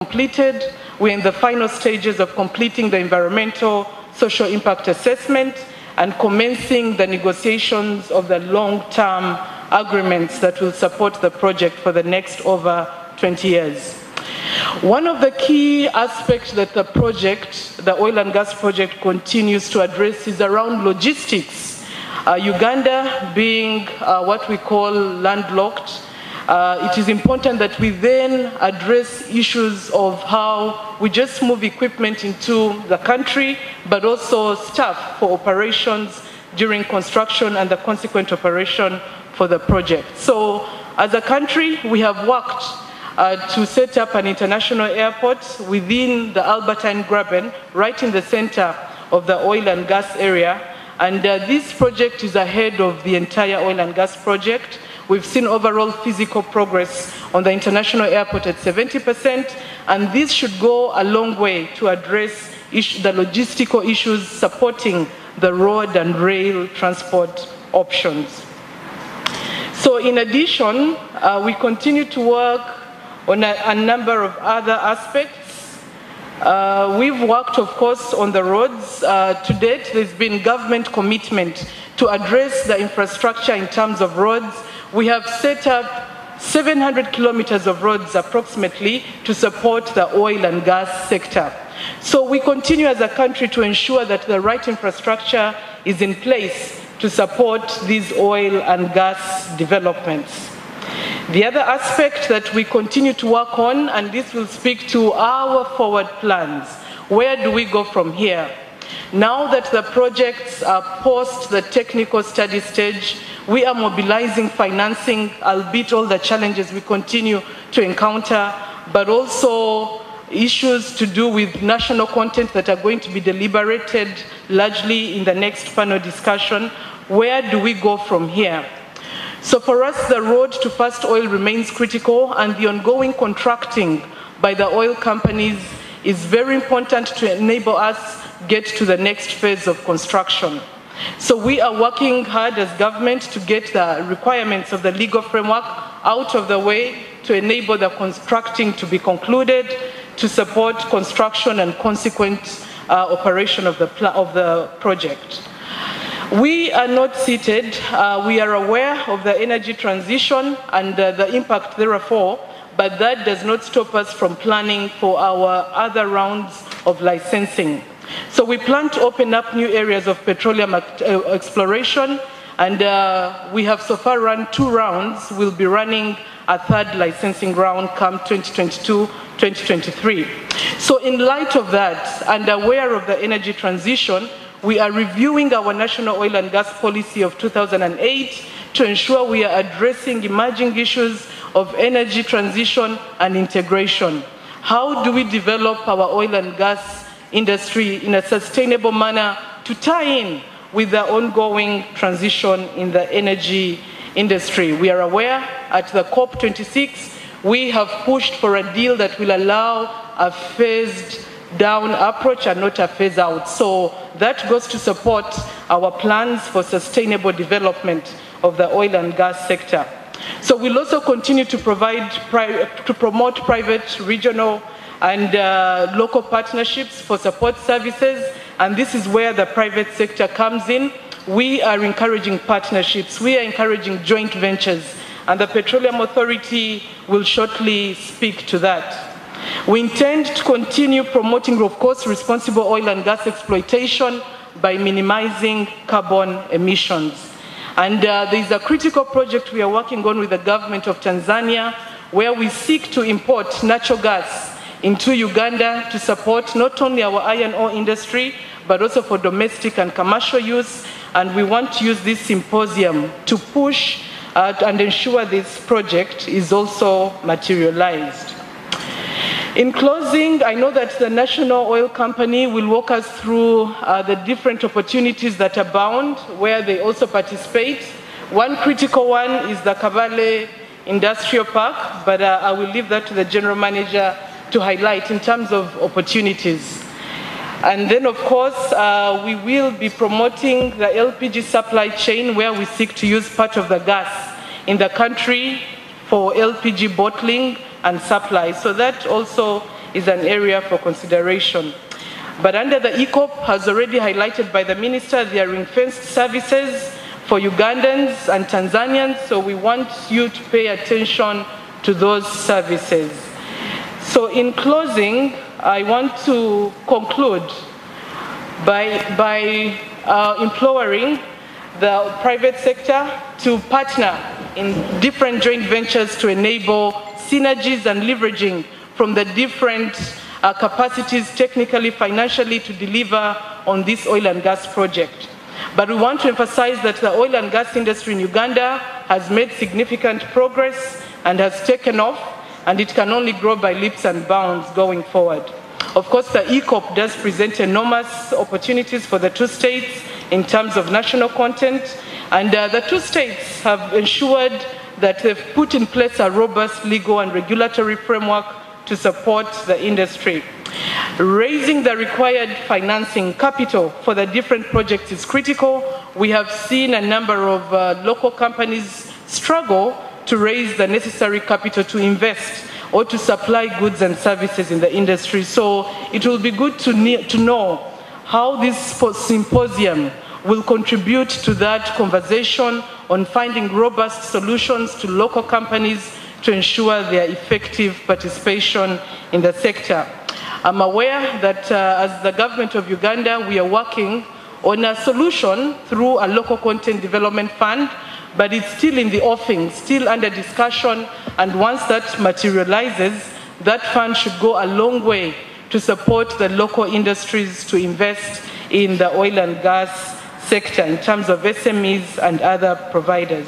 completed. We're in the final stages of completing the environmental social impact assessment and commencing the negotiations of the long-term agreements that will support the project for the next over 20 years. One of the key aspects that the project, the oil and gas project, continues to address is around logistics. Uganda being what we call landlocked, it is important that we then address issues of how we just move equipment into the country, but also staff for operations during construction and the consequent operation for the project. So as a country, we have worked to set up an international airport within the Albertine Graben, right in the center of the oil and gas area. And this project is ahead of the entire oil and gas project. We've seen overall physical progress on the international airport at 70%, and this should go a long way to address the logistical issues supporting the road and rail transport options. So in addition, we continue to work on a number of other aspects. We've worked, of course, on the roads. To date, there's been government commitment to address the infrastructure in terms of roads. We have set up 700 kilometers of roads approximately to support the oil and gas sector. So we continue as a country to ensure that the right infrastructure is in place to support these oil and gas developments. The other aspect that we continue to work on, and this will speak to our forward plans, where do we go from here? Now that the projects are post the technical study stage, we are mobilizing financing, albeit all the challenges we continue to encounter, but also issues to do with national content that are going to be deliberated largely in the next panel discussion. Where do we go from here? So for us, the road to first oil remains critical, and the ongoing contracting by the oil companies is very important to enable us get to the next phase of construction. So we are working hard as government to get the requirements of the legal framework out of the way to enable the constructing to be concluded, to support construction and consequent operation of the project. We are not seated. We are aware of the energy transition and the impact therefore, but that does not stop us from planning for our other rounds of licensing. So we plan to open up new areas of petroleum exploration, and we have so far run 2 rounds. We'll be running a 3rd licensing round come 2022-2023. So in light of that, and aware of the energy transition, we are reviewing our national oil and gas policy of 2008 to ensure we are addressing emerging issues of energy transition and integration. How do we develop our oil and gas industry in a sustainable manner to tie in with the ongoing transition in the energy industry? We are aware at the COP26, we have pushed for a deal that will allow a phased down approach and not a phase out. So that goes to support our plans for sustainable development of the oil and gas sector. So we'll also continue to promote private, regional, and local partnerships for support services, and this is where the private sector comes in. We are encouraging partnerships, we are encouraging joint ventures, and the Petroleum Authority will shortly speak to that. We intend to continue promoting, of course, responsible oil and gas exploitation by minimizing carbon emissions. And there is a critical project we are working on with the government of Tanzania, where we seek to import natural gas into Uganda to support not only our iron ore industry, but also for domestic and commercial use. And we want to use this symposium to push and ensure this project is also materialized. In closing, I know that the National Oil Company will walk us through the different opportunities that abound, where they also participate. One critical one is the Kabale Industrial Park, but I will leave that to the General Manager to highlight in terms of opportunities. And then, of course, we will be promoting the LPG supply chain, where we seek to use part of the gas in the country for LPG bottling and supply. So that also is an area for consideration. But under the ECOP, as already highlighted by the Minister, there are ring-fenced services for Ugandans and Tanzanians, so we want you to pay attention to those services. So in closing, I want to conclude by imploring the private sector to partner in different joint ventures to enable synergies and leveraging from the different capacities, technically, financially, to deliver on this oil and gas project. But we want to emphasize that the oil and gas industry in Uganda has made significant progress and has taken off, and it can only grow by leaps and bounds going forward. Of course, the ECOP does present enormous opportunities for the two states in terms of national content, and the two states have ensured that they've put in place a robust legal and regulatory framework to support the industry. Raising the required financing capital for the different projects is critical. We have seen a number of local companies struggle to raise the necessary capital to invest or to supply goods and services in the industry. So it will be good to know how this symposium will contribute to that conversation on finding robust solutions to local companies to ensure their effective participation in the sector. I'm aware that as the government of Uganda, we are working on a solution through a local content development fund, but it's still in the offing, still under discussion, and once that materializes, that fund should go a long way to support the local industries to invest in the oil and gas sector in terms of SMEs and other providers.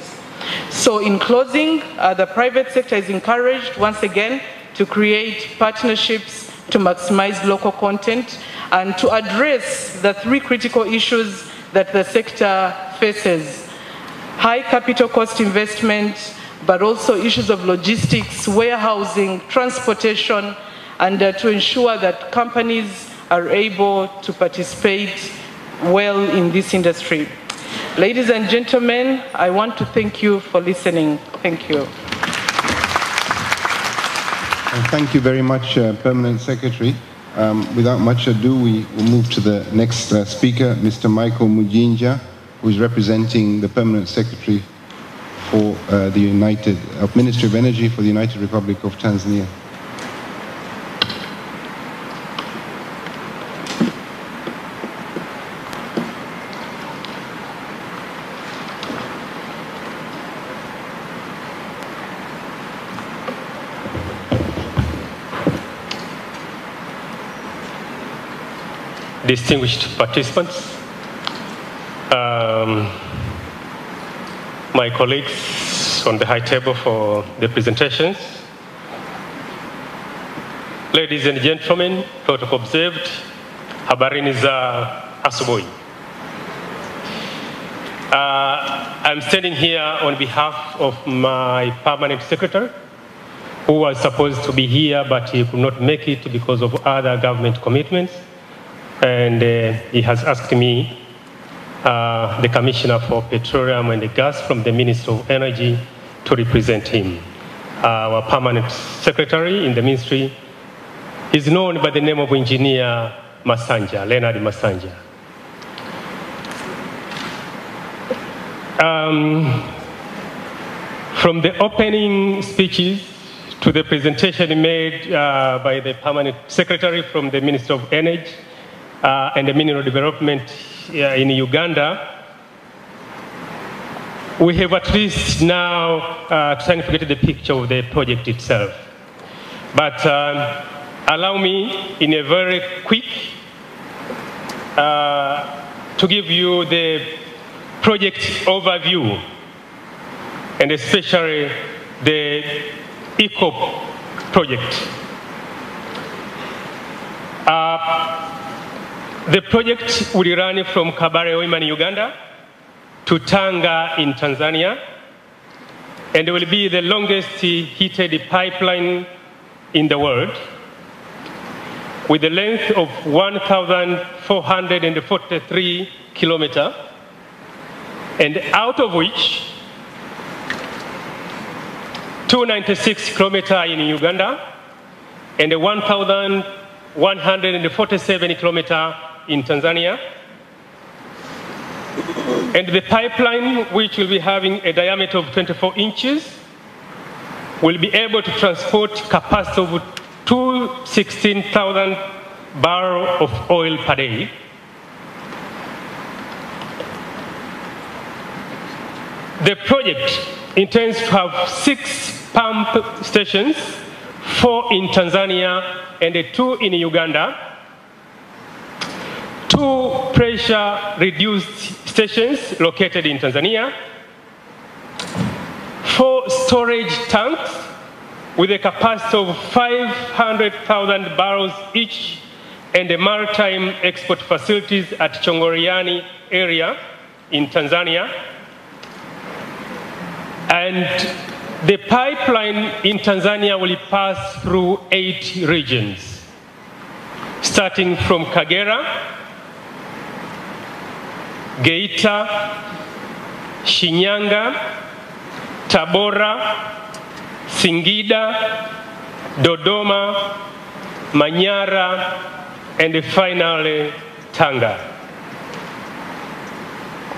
So in closing, the private sector is encouraged once again to create partnerships to maximize local content and to address the three critical issues that the sector faces: high capital cost investment, but also issues of logistics, warehousing, transportation, and to ensure that companies are able to participate well in this industry. Ladies and gentlemen, I want to thank you for listening. Thank you. Thank you very much, Permanent Secretary. Without much ado, we will move to the next speaker, Mr. Michael Mujinja, who is representing the Permanent Secretary for the Ministry of Energy for the United Republic of Tanzania. Distinguished participants, my colleagues on the high table for the presentations, ladies and gentlemen, protocol observed, habarini za asubuhi. I'm standing here on behalf of my permanent secretary, who was supposed to be here, but he could not make it because of other government commitments. And he has asked me, the Commissioner for Petroleum and Gas from the Ministry of Energy, to represent him. Our permanent secretary in the ministry is known by the name of Engineer Masanja, Leonard Masanja. From the opening speeches to the presentation made by the permanent secretary from the Ministry of Energy, and the mineral development in Uganda, we have at least now trying to get the picture of the project itself. But allow me, in a very quick, to give you the project overview, and especially the ECOP project. The project will run from Kabale Hoima in Uganda to Tanga in Tanzania, and it will be the longest heated pipeline in the world, with a length of 1,443 kilometers, and out of which 296 kilometers in Uganda and 1,147 kilometers in Tanzania. And the pipeline, which will be having a diameter of 24 inches, will be able to transport capacity of 216,000 barrels of oil per day. The project intends to have 6 pump stations, 4 in Tanzania and 2 in Uganda, 2 pressure-reduced stations located in Tanzania, 4 storage tanks with a capacity of 500,000 barrels each, and the maritime export facilities at Chongoriani area in Tanzania. And the pipeline in Tanzania will pass through 8 regions, starting from Kagera, Geita, Shinyanga, Tabora, Singida, Dodoma, Manyara, and finally Tanga.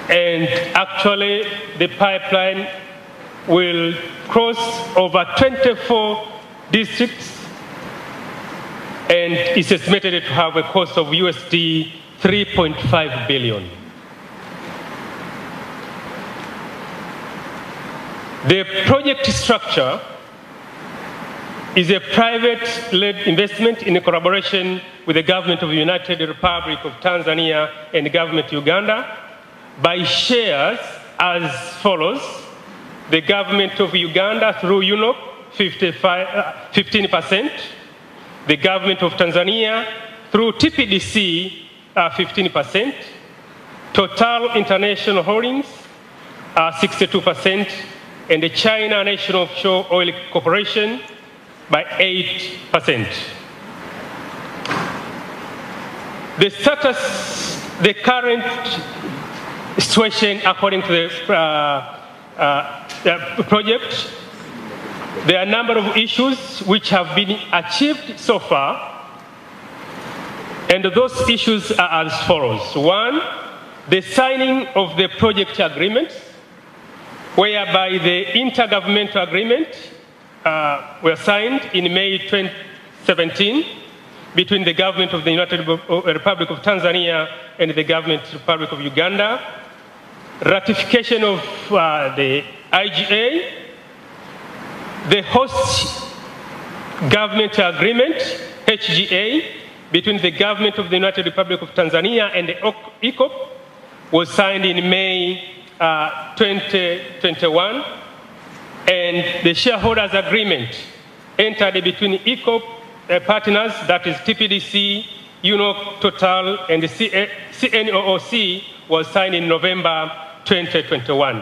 And actually, the pipeline will cross over 24 districts and is estimated to have a cost of USD 3.5 billion. The project structure is a private-led investment in collaboration with the government of the United Republic of Tanzania and the government of Uganda by shares as follows. The government of Uganda through UNOP, 15%. The government of Tanzania through TPDC, 15%. Total International Holdings, 62%. And the China National Offshore Oil Corporation by 8%. The status, the current situation according to the project, there are a number of issues which have been achieved so far, and those issues are as follows. 1, the signing of the project agreement, whereby the intergovernmental agreement were signed in May 2017 between the government of the United Republic of Tanzania and the government of the Republic of Uganda, ratification of the IGA, the host government agreement, HGA, between the government of the United Republic of Tanzania and the ECOP was signed in May 2021, and the shareholders agreement entered between ECOP partners, that is TPDC, UNOC, Total, and the CNOOC was signed in November 2021.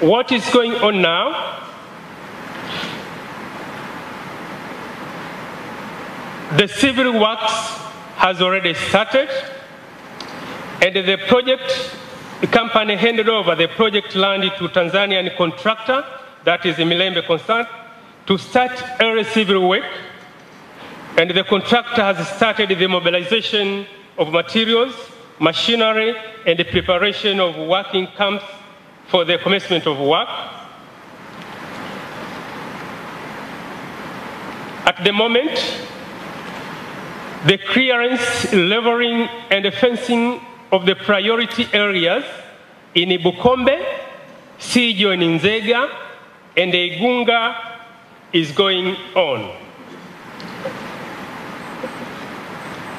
What is going on now? The civil works has already started, and the project, the company handed over the project land to Tanzanian contractor, that is Milembe Consult, to start early civil work, and the contractor has started the mobilization of materials, machinery, and the preparation of working camps for the commencement of work. At the moment, the clearance, leveling, and the fencing of the priority areas in Bukombe, Sijo and Nzega, and Igunga is going on.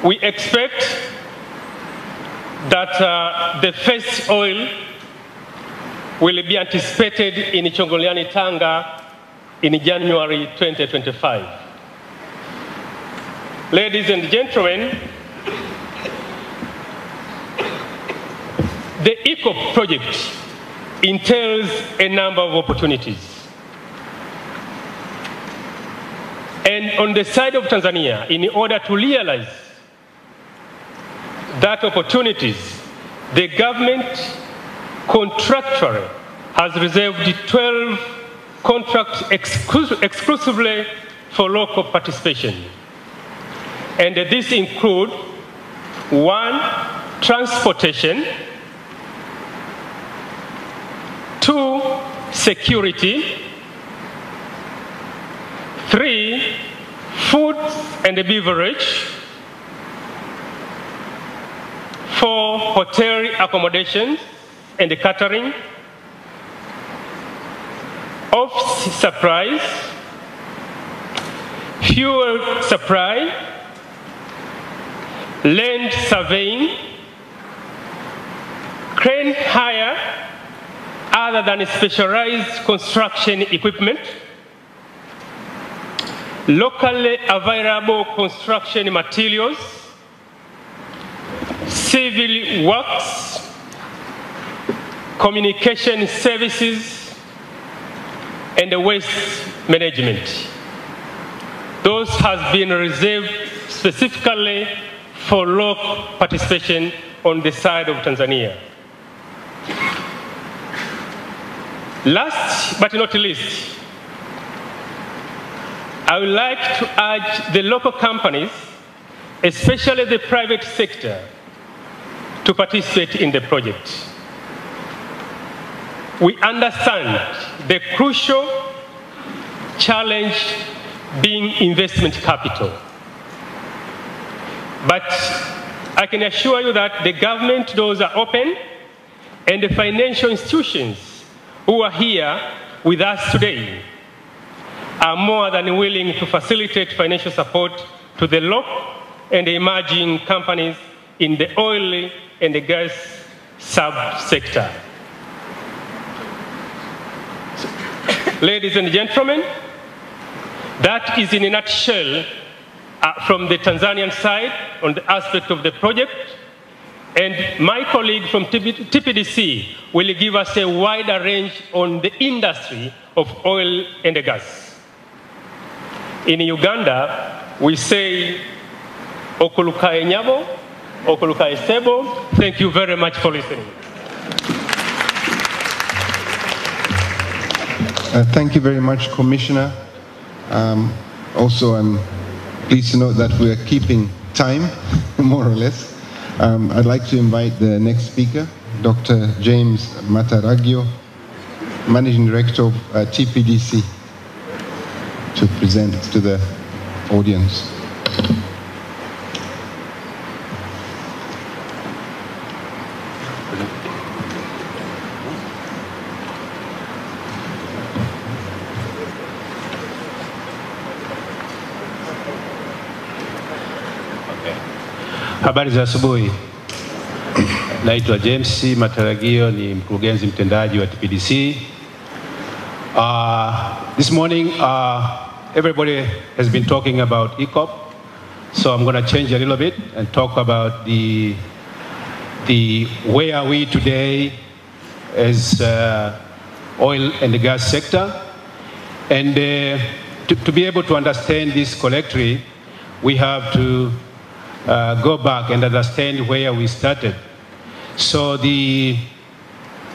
We expect that the first oil will be anticipated in Chongoliani Tanga in January 2025. Ladies and gentlemen, the ECOP project entails a number of opportunities. And on the side of Tanzania, in order to realize that opportunities, the government contractually has reserved 12 contracts exclusively for local participation. And these include 1, transportation, 2, security, 3, food and beverage, 4, hotel accommodations and catering, office supplies, fuel supply, land surveying, crane hire other than specialized construction equipment, locally available construction materials, civil works, communication services, and waste management. Those have been reserved specifically for local participation on the side of Tanzania. Last but not least, I would like to urge the local companies, especially the private sector, to participate in the project. We understand the crucial challenge being investment capital. But I can assure you that the government doors are open, and the financial institutions who are here with us today are more than willing to facilitate financial support to the local and emerging companies in the oil and the gas sub-sector. Ladies and gentlemen, that is in a nutshell from the Tanzanian side on the aspect of the project. And my colleague from TPDC will give us a wider range on the industry of oil and gas. In Uganda, we say, Okulukaye Nyabo, Okulukaye Sebo. Thank you very much for listening. Thank you very much, Commissioner. Also, I'm pleased to note that we are keeping time, more or less. I'd like to invite the next speaker, Dr. James Mataragio, Managing Director of TPDC, to present to the audience. Habari za asubuhi. Naitwa James Mataragio, ni mkurugenzi mtendaji wa TPDC. This morning, everybody has been talking about ECOP, so I'm going to change a little bit and talk about the where are we today as oil and the gas sector. And to be able to understand this correctly, we have to go back and understand where we started. So the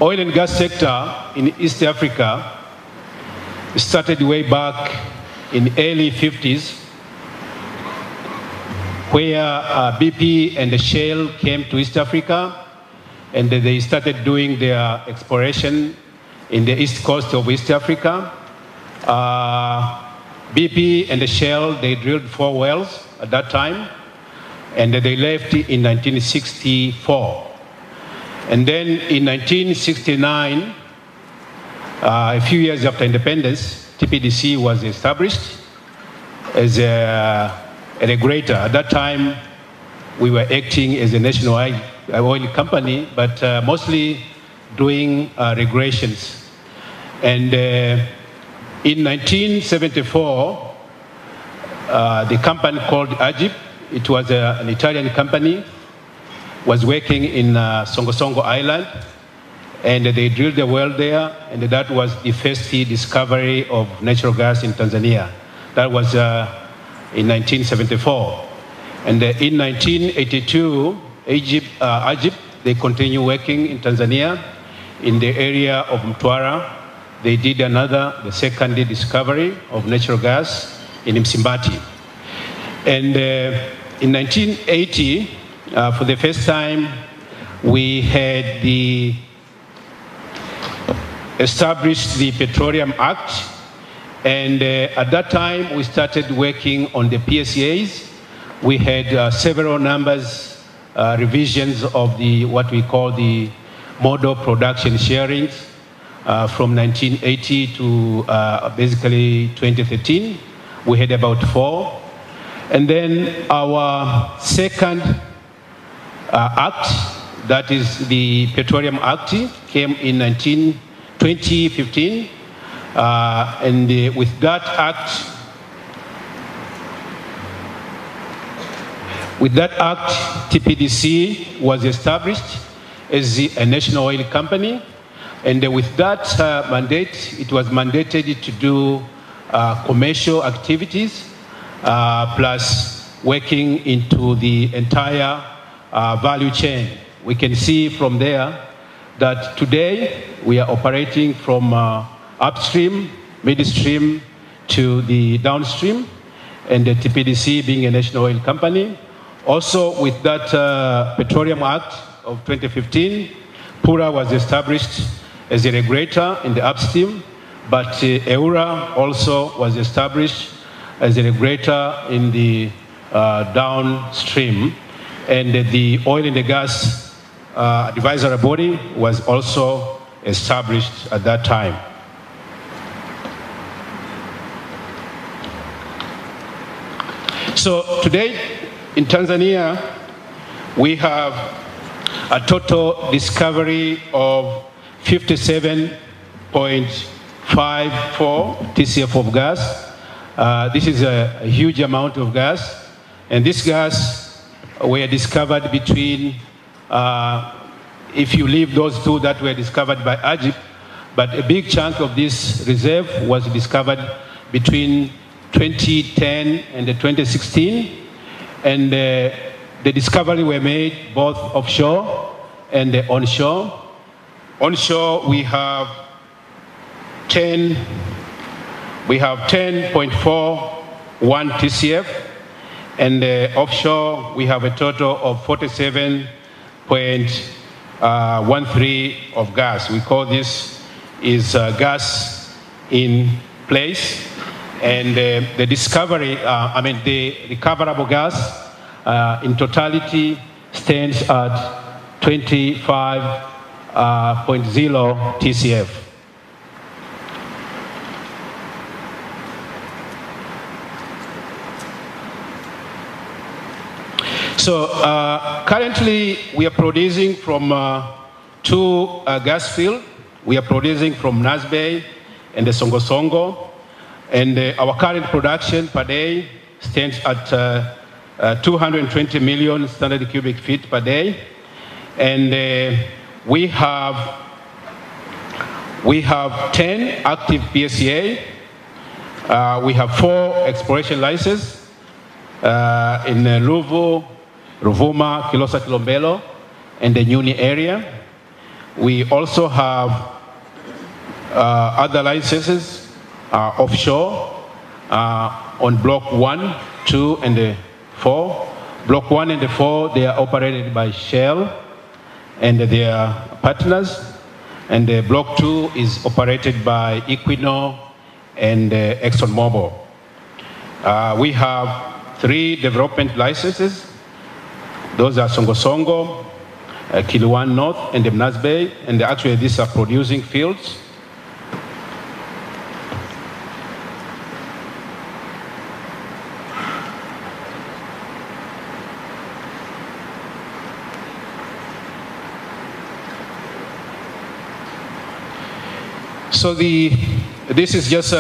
oil and gas sector in East Africa started way back in early 50s, where BP and the Shell came to East Africa, and they started doing their exploration in the east coast of East Africa. BP and the Shell, they drilled 4 wells at that time, and they left in 1964. And then in 1969, a few years after independence, TPDC was established as a regulator. At that time, we were acting as a national oil company, but mostly doing regulations. And in 1974, the company called Agip, it was an Italian company, was working in Songo Island, and they drilled a well there, and that was the first discovery of natural gas in Tanzania. That was in 1974. And in 1982, Agip, they continued working in Tanzania. in the area of Mtwara, they did the second discovery of natural gas in Msimbati. And in 1980, for the first time, we had established the Petroleum Act. And at that time, we started working on the PSAs. We had several revisions of what we call the model production sharings from 1980 to basically 2013. We had about 4. And then our second act, that is the Petroleum Act, came in 2015. And with that act, TPDC was established as a national oil company. And with that mandate, it was mandated to do commercial activities, plus working into the entire value chain. We can see from there that today we are operating from upstream, midstream to the downstream, and the TPDC being a national oil company. Also with that Petroleum Act of 2015, PURA was established as a regulator in the upstream, but EURA also was established as a regulator in the downstream, and the oil and the gas advisory body was also established at that time. So today in Tanzania, we have a total discovery of 57.54 TCF of gas. This is a huge amount of gas, and this gas were discovered between, if you leave those two that were discovered by Ajib, but a big chunk of this reserve was discovered between 2010 and 2016, and the discovery were made both offshore and onshore. Onshore, we have 10.41 TCF, and offshore we have a total of 47.13 of gas. We call this gas in place, and the discovery, the recoverable gas in totality stands at 25.0 TCF. So currently we are producing from 2 gas fields. We are producing from Nasbay and the Songo, and our current production per day stands at 220 million standard cubic feet per day, and we have 10 active PSA. We have 4 exploration licenses in Ruvu, Ruvuma, Kilosa, Kilombero, and the Nyuni area. We also have other licenses offshore on Block 1, 2, and 4. Block 1 and 4, they are operated by Shell and their partners, and Block 2 is operated by Equinor and ExxonMobil. We have 3 development licenses. Those are Songo, Kiluan North, and the Nasbay, and actually these are producing fields. So this is just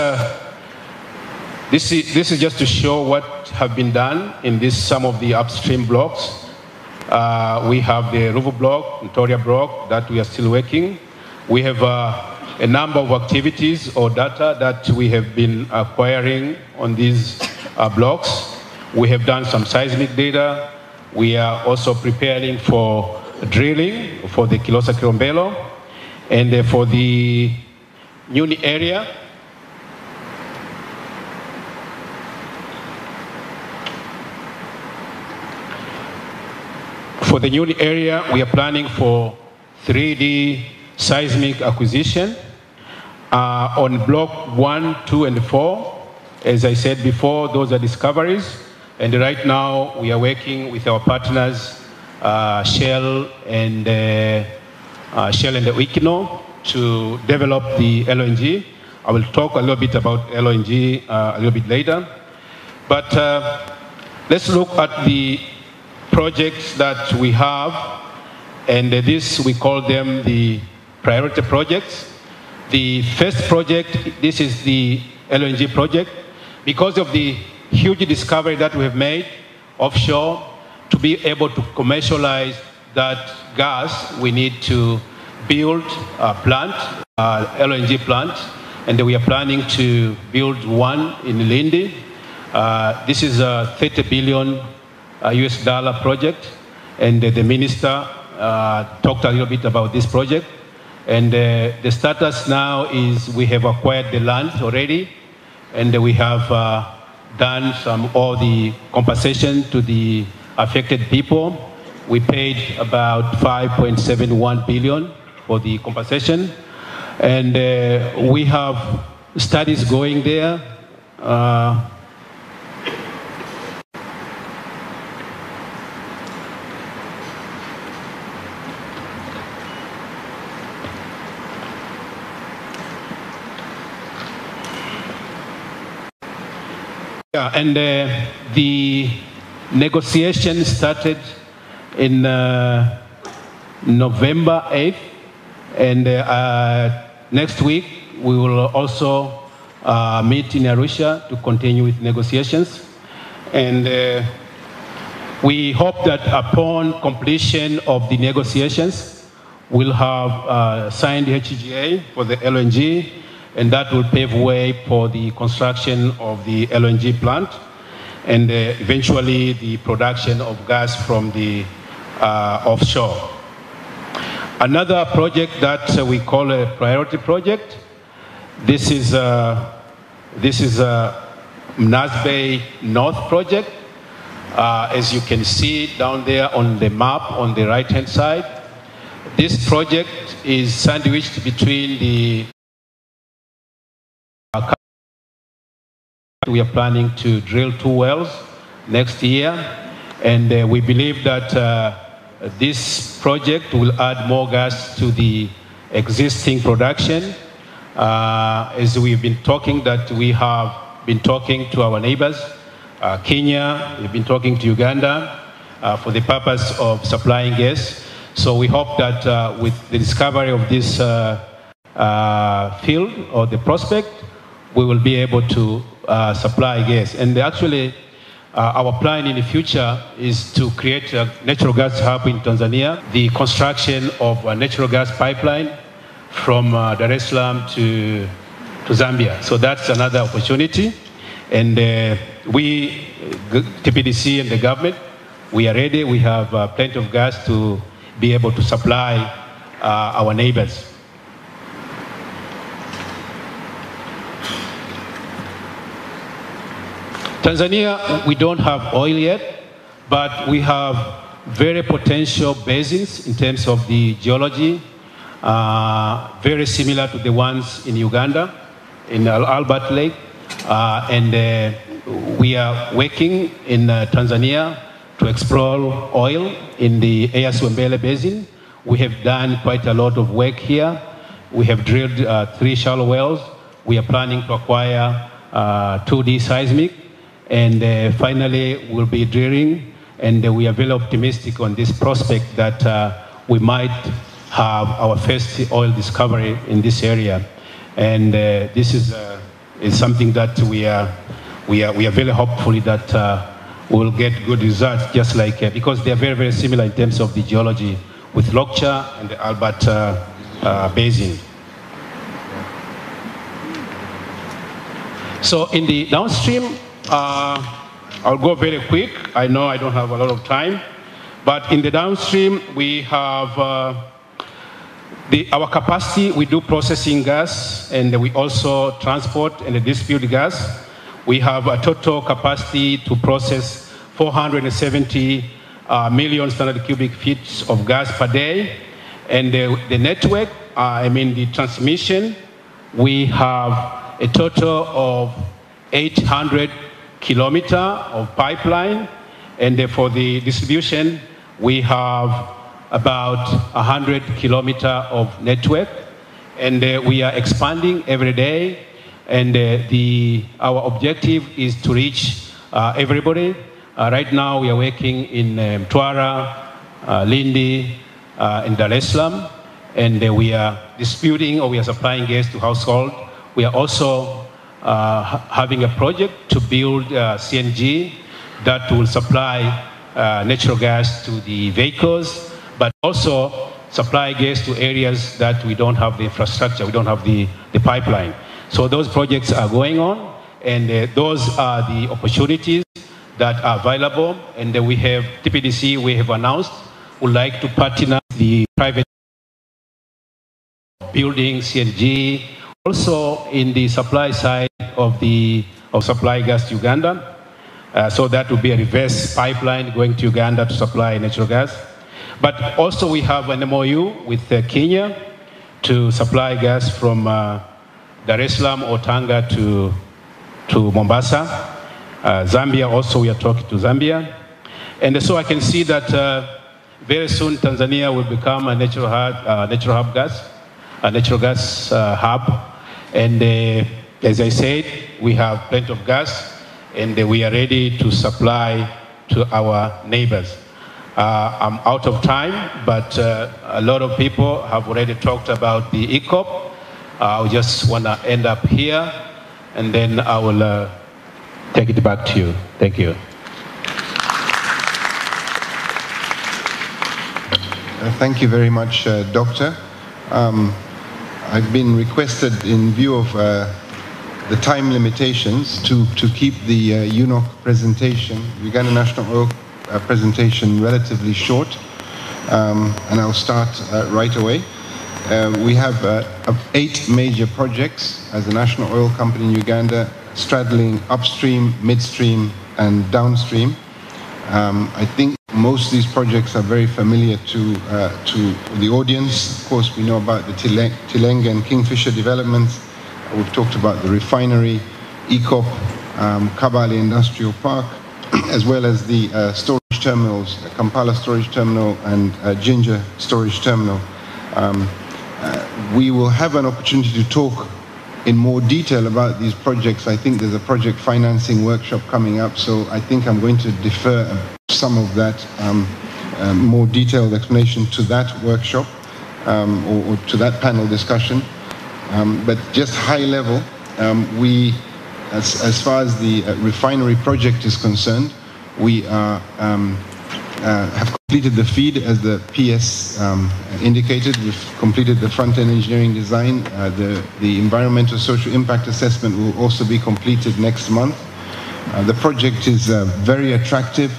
to show what have been done in some of the upstream blocks. We have the Ruvu block, Victoria block that we are still working. We have a number of activities or data that we have been acquiring on these blocks. We have done some seismic data. We are also preparing for drilling for the Kilosa Kilombero. And for the Nyuni area, we are planning for 3D seismic acquisition on block 1, 2, and 4. As I said before, those are discoveries. And right now, we are working with our partners, Shell and Equinor, to develop the LNG. I will talk a little bit about LNG a little bit later. But let's look at the projects that we have, and this, we call them the priority projects. The first project, this is the LNG project. Because of the huge discovery that we have made offshore, to be able to commercialize that gas, we need to build a plant, LNG plant, and we are planning to build one in Lindi. This is a $30 billion US dollar project, and the minister talked a little bit about this project. And the status now is we have acquired the land already, and we have done all the compensation to the affected people. We paid about 5.71 billion for the compensation, and we have studies going there. Yeah, and the negotiation started in November 8th, and next week we will also meet in Arusha to continue with negotiations. And we hope that upon completion of the negotiations, we'll have signed the HGA for the LNG, and that will pave way for the construction of the LNG plant, and eventually the production of gas from the offshore. Another project that we call a priority project, this is Mnaz North project. As you can see down there on the map on the right-hand side, this project is sandwiched between the we are planning to drill 2 wells next year, and we believe that this project will add more gas to the existing production. As we've been talking, that we have been talking to our neighbors, Kenya, we've been talking to Uganda for the purpose of supplying gas. So we hope that with the discovery of this field or the prospect, we will be able to supply gas. And actually, our plan in the future is to create a natural gas hub in Tanzania, the construction of a natural gas pipeline from Dar es Salaam to Zambia. So that's another opportunity. And we, TPDC and the government, we are ready. We have plenty of gas to be able to supply our neighbors. Tanzania, we don't have oil yet, but we have very potential basins in terms of the geology, very similar to the ones in Uganda, in Albert Lake. And we are working in Tanzania to explore oil in the Eyasi-Wembere Basin. We have done quite a lot of work here. We have drilled 3 shallow wells. We are planning to acquire 2D seismic. And finally, we'll be drilling, and we are very optimistic on this prospect that we might have our first oil discovery in this area. And this is something that we are very hopeful that we will get good results, just like, because they are very, very similar in terms of the geology with Lokcha and the Albert Basin. So in the downstream, I'll go very quick. I know I don't have a lot of time, but in the downstream, we have Our capacity, we do processing gas, and we also transport and distribute gas. We have a total capacity to process 470 million standard cubic feet of gas per day. And the network, the transmission, we have a total of 800 kilometers of pipeline. And for the distribution, we have about 100 kilometers of network. And we are expanding every day. And our objective is to reach everybody. Right now, we are working in Mtwara, Lindi, in Dar es Salaam, and we are distributing or we are supplying gas to household. We are also having a project to build CNG that will supply natural gas to the vehicles, but also supply gas to areas that we don't have the infrastructure, we don't have the pipeline. So those projects are going on, and those are the opportunities that are available. And we have TPDC, we have announced, would like to partner the private building CNG, also in the supply side of supply gas to Uganda. So that will be a reverse pipeline going to Uganda to supply natural gas. But also we have an MOU with Kenya to supply gas from Dar es Salaam or Tanga to Mombasa. Zambia also, we are talking to Zambia. And so I can see that very soon Tanzania will become a natural gas hub. And as I said, we have plenty of gas, and we are ready to supply to our neighbors. I'm out of time, but a lot of people have already talked about the ECOP. I just want to end up here, and then I will take it back to you. Thank you. Thank you very much, Doctor. I've been requested, in view of the time limitations, to keep the UNOC presentation, Uganda National Oil presentation, relatively short, and I'll start right away. We have 8 major projects as a national oil company in Uganda, straddling upstream, midstream, and downstream. I think most of these projects are very familiar to the audience. Of course, we know about the Lng and Kingfisher developments. We've talked about the refinery, ECOP, Kabale Industrial Park, as well as the storage terminals, Kampala Storage Terminal and Mujinja Storage Terminal. We will have an opportunity to talk in more detail about these projects. I think there's a project financing workshop coming up, so I think I'm going to defer some of that more detailed explanation to that workshop or to that panel discussion. But just high level, as far as the refinery project is concerned, we have completed the FEED, as the PS indicated. We've completed the front-end engineering design. The environmental social impact assessment will also be completed next month. The project is very attractive.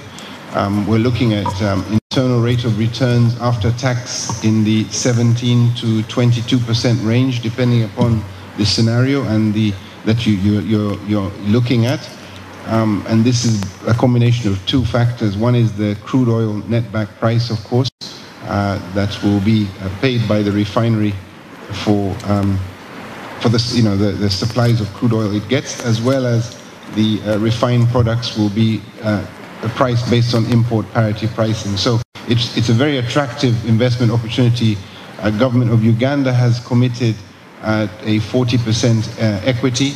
We're looking at internal rate of returns after tax in the 17 to 22% range, depending upon the scenario and that you're looking at. And this is a combination of 2 factors. One is the crude oil netback price, of course, that will be paid by the refinery for the supplies of crude oil it gets, as well as the refined products will be priced based on import parity pricing. So it's a very attractive investment opportunity. Government of Uganda has committed a 40% equity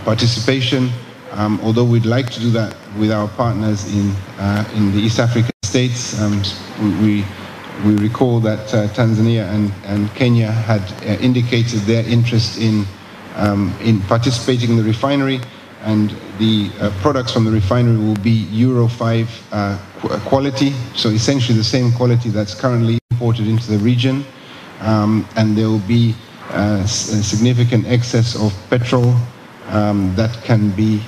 participation. Although we'd like to do that with our partners in the East African states, we recall that Tanzania and Kenya had indicated their interest in participating in the refinery, and the products from the refinery will be Euro 5 quality, so essentially the same quality that's currently imported into the region, and there will be a significant excess of petrol that can be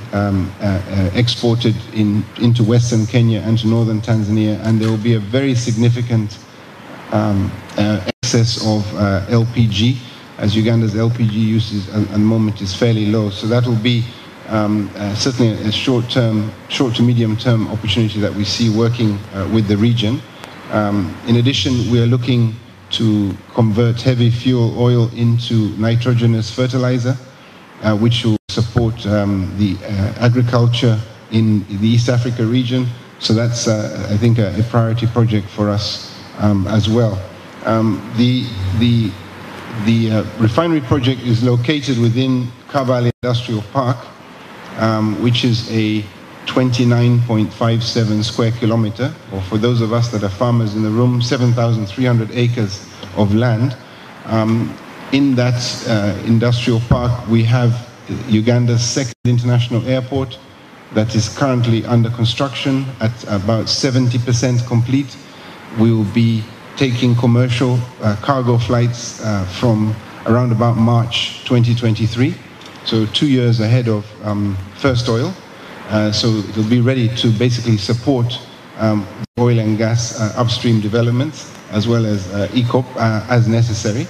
exported into Western Kenya and to Northern Tanzania, and there will be a very significant excess excess of LPG, as Uganda's LPG usage at the moment is fairly low. So that will be certainly a short to medium-term opportunity that we see working with the region. In addition, we are looking to convert heavy fuel oil into nitrogenous fertilizer, which will support the agriculture in the East Africa region. So that's, I think, a priority project for us as well. The refinery project is located within Kabale Industrial Park, which is a 29.57 square kilometer, or for those of us that are farmers in the room, 7,300 acres of land. In that industrial park, we have Uganda's second international airport that is currently under construction at about 70% complete. We will be taking commercial cargo flights from around about March 2023, so 2 years ahead of first oil. So it will be ready to basically support oil and gas upstream developments as well as ECOP as necessary.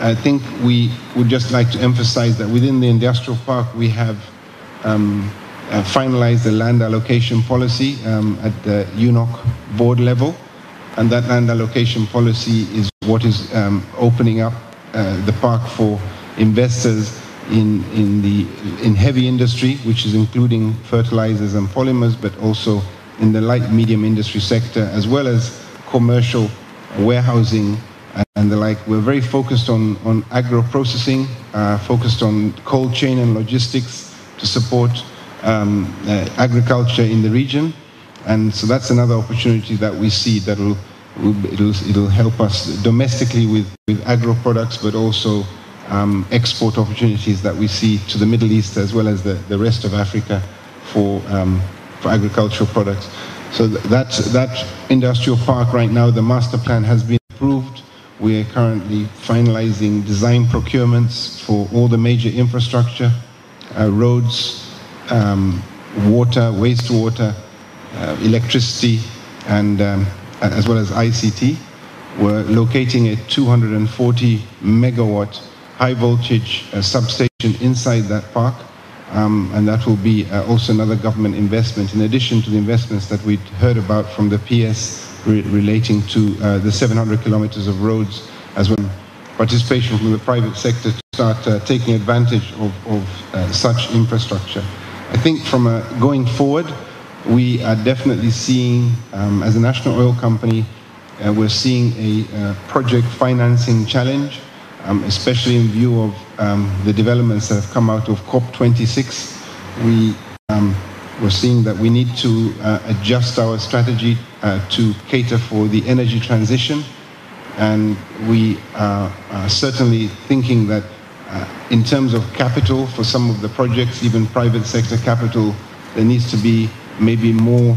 I think we would just like to emphasize that within the industrial park we have finalized the land allocation policy at the UNOC board level, and that land allocation policy is what is opening up the park for investors in heavy industry, which is including fertilizers and polymers, but also in the light medium industry sector, as well as commercial warehousing and the like. We're very focused on agro-processing, focused on cold chain and logistics to support agriculture in the region. And so that's another opportunity that we see that it'll help us domestically with agro products, but also export opportunities that we see to the Middle East as well as the rest of Africa for agricultural products. So that industrial park right now, the master plan has been approved. We are currently finalizing design procurements for all the major infrastructure, roads, water, wastewater, electricity, and as well as ICT. We're locating a 240 megawatt high voltage substation inside that park, and that will be also another government investment in addition to the investments that we'd heard about from the PS relating to the 700 kilometers of roads, as well as participation from the private sector to start taking advantage of such infrastructure. I think from going forward, we are definitely seeing, as a national oil company, we're seeing a project financing challenge, especially in view of the developments that have come out of COP26. We're seeing that we need to adjust our strategy to cater for the energy transition, and we are certainly thinking that in terms of capital for some of the projects, even private sector capital, there needs to be maybe more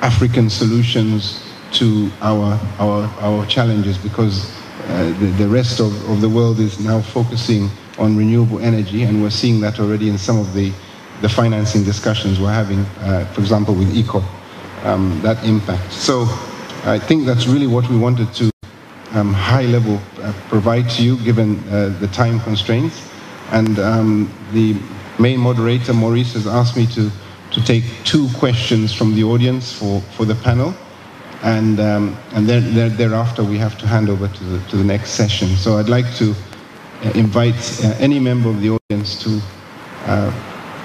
African solutions to our challenges, because the rest of the world is now focusing on renewable energy, and we're seeing that already in some of the financing discussions we're having, for example, with ECOP, that impact. So I think that's really what we wanted to high level provide to you, given the time constraints. And the main moderator, Maurice, has asked me to take 2 questions from the audience for the panel. And then thereafter we have to hand over to the next session. So I'd like to invite any member of the audience to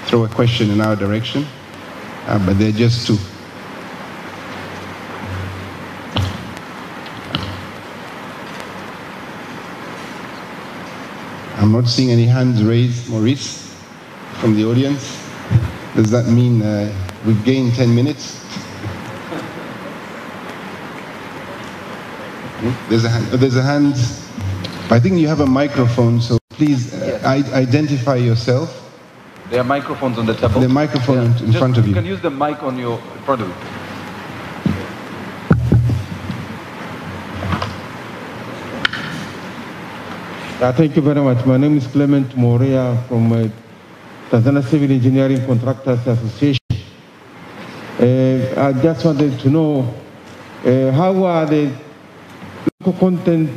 throw a question in our direction, but they're just 2. I'm not seeing any hands raised, Maurice, from the audience. Does that mean we've gained 10 minutes? There's a hand. I think you have a microphone, so please identify yourself. There are microphones on the table. The microphone in front of you. You can use the mic on your in front of you. Thank you very much. My name is Clement Moria from Tanzania Civil Engineering Contractors Association. I just wanted to know how are the local content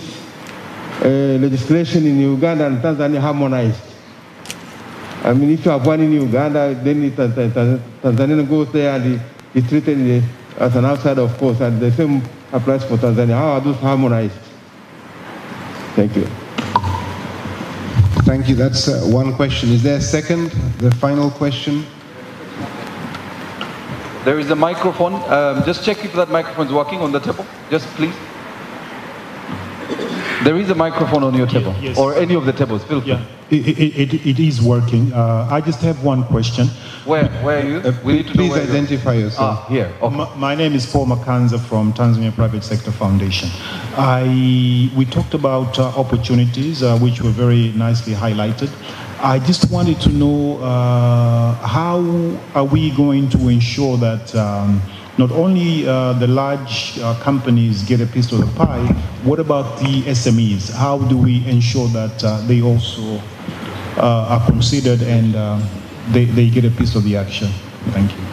legislation in Uganda and Tanzania harmonized. I mean, if you have one in Uganda, then Tanzania goes there and it's treated as an outsider, of course, and the same applies for Tanzania. How are those harmonized? Thank you. Thank you. That's one question. Is there a second, the final question? There is a microphone. Just check if that microphone is working on the table. Just please. There is a microphone on your table, yes. Or any of the tables. Feel free. Yeah, it is working. I just have one question. Where are you? We need to please know where identify yourself. Here. Okay. My name is Paul Makanza from Tanzania Private Sector Foundation. We talked about opportunities, which were very nicely highlighted. I just wanted to know how are we going to ensure that not only the large companies get a piece of the pie, what about the SMEs? How do we ensure that they also are considered and they get a piece of the action? Thank you.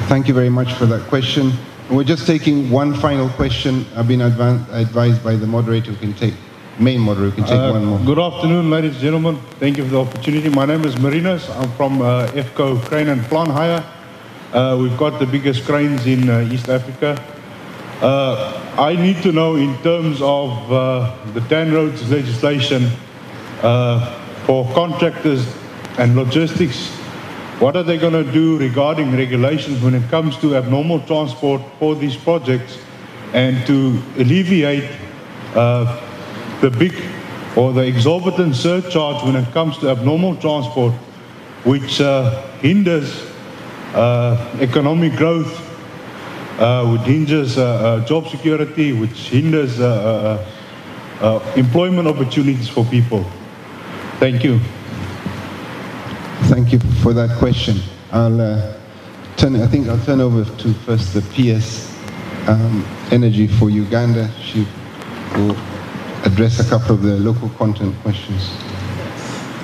Thank you very much for that question. We're just taking one final question. I've been advised by the moderator who can take, main moderator who can take one more. Good afternoon, ladies and gentlemen. Thank you for the opportunity. My name is Marinos. I'm from EFCO Crane and Plant Hire. We've got the biggest cranes in East Africa. I need to know, in terms of the TAN roads legislation for contractors and logistics, what are they going to do regarding regulations when it comes to abnormal transport for these projects, and to alleviate the big or the exorbitant surcharge when it comes to abnormal transport, which hinders economic growth, which hinders job security, which hinders employment opportunities for people. Thank you. Thank you for that question. I think I'll turn over to first the PS Energy for Uganda. She will address a couple of the local content questions.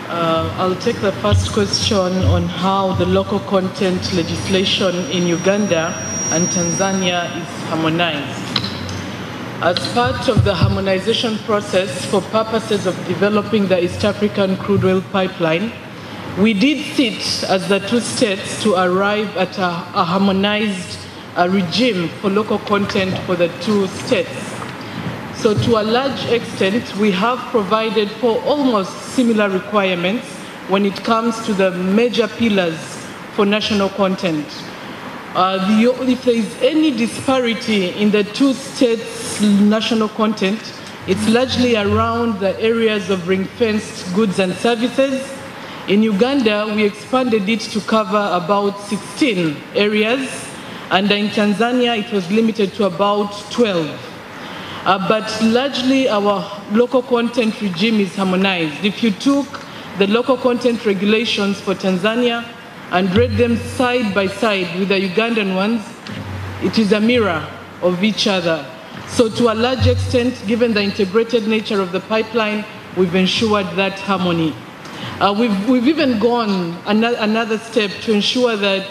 I'll take the first question on how the local content legislation in Uganda and Tanzania is harmonized. As part of the harmonization process for purposes of developing the East African crude oil pipeline, we did sit as the two states to arrive at a harmonized regime for local content for the two states. So to a large extent, we have provided for almost similar requirements when it comes to the major pillars for national content. If there is any disparity in the two states' national content, it's largely around the areas of ring-fenced goods and services. In Uganda, we expanded it to cover about 16 areas, and in Tanzania, it was limited to about 12. But largely, our local content regime is harmonized. If you took the local content regulations for Tanzania and read them side by side with the Ugandan ones, it is a mirror of each other. So to a large extent, given the integrated nature of the pipeline, we've ensured that harmony. We've even gone another step to ensure that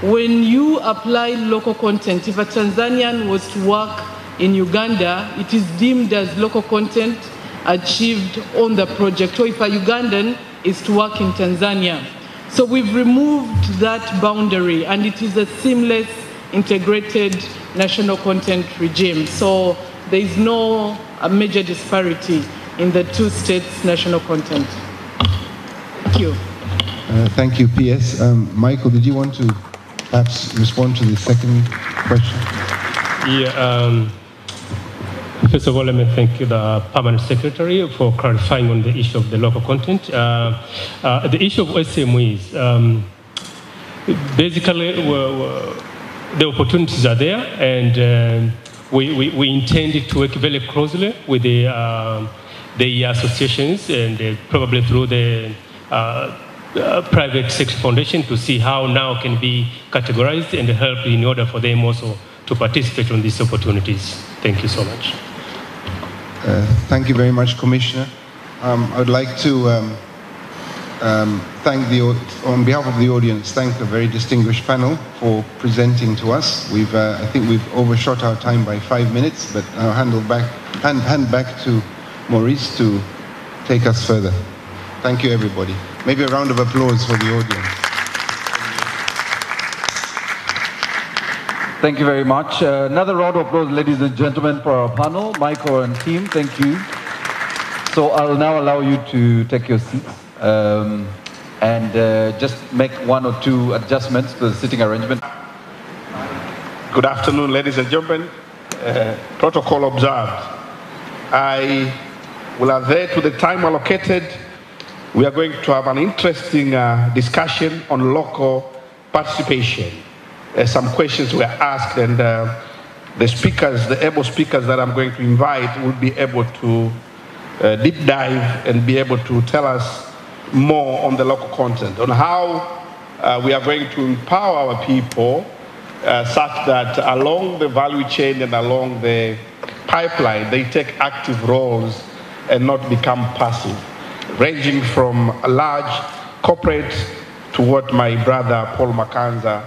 when you apply local content, if a Tanzanian was to work in Uganda, it is deemed as local content achieved on the project, or if a Ugandan is to work in Tanzania. So we've removed that boundary, and it is a seamless, integrated national content regime. So there is no major disparity in the two states' national content. Thank you. Thank you, PS. Michael, did you want to perhaps respond to the second question? Yeah. First of all, let me thank the Permanent Secretary for clarifying on the issue of the local content. The issue of SMEs, basically, the opportunities are there, and we intend to work very closely with the associations and probably through the private sector foundation to see how now can be categorized and help in order for them also to participate on these opportunities. Thank you so much. Thank you very much, Commissioner. I would like to on behalf of the audience, thank a very distinguished panel for presenting to us. I think we've overshot our time by 5 minutes, but I'll hand back to Maurice to take us further. Thank you, everybody. Maybe a round of applause for the audience. Thank you very much. Another round of applause, ladies and gentlemen, for our panel. Michael and team, thank you. So I'll now allow you to take your seats and just make 1 or 2 adjustments to the sitting arrangement. Good afternoon, ladies and gentlemen. Protocol observed. I will adhere to the time allocated. We are going to have an interesting discussion on local participation. Some questions were asked, and the speakers, the able speakers that I'm going to invite will be able to deep dive and be able to tell us more on the local content, on how we are going to empower our people such that along the value chain and along the pipeline, they take active roles and not become passive, ranging from a large corporate to what my brother Paul Makanza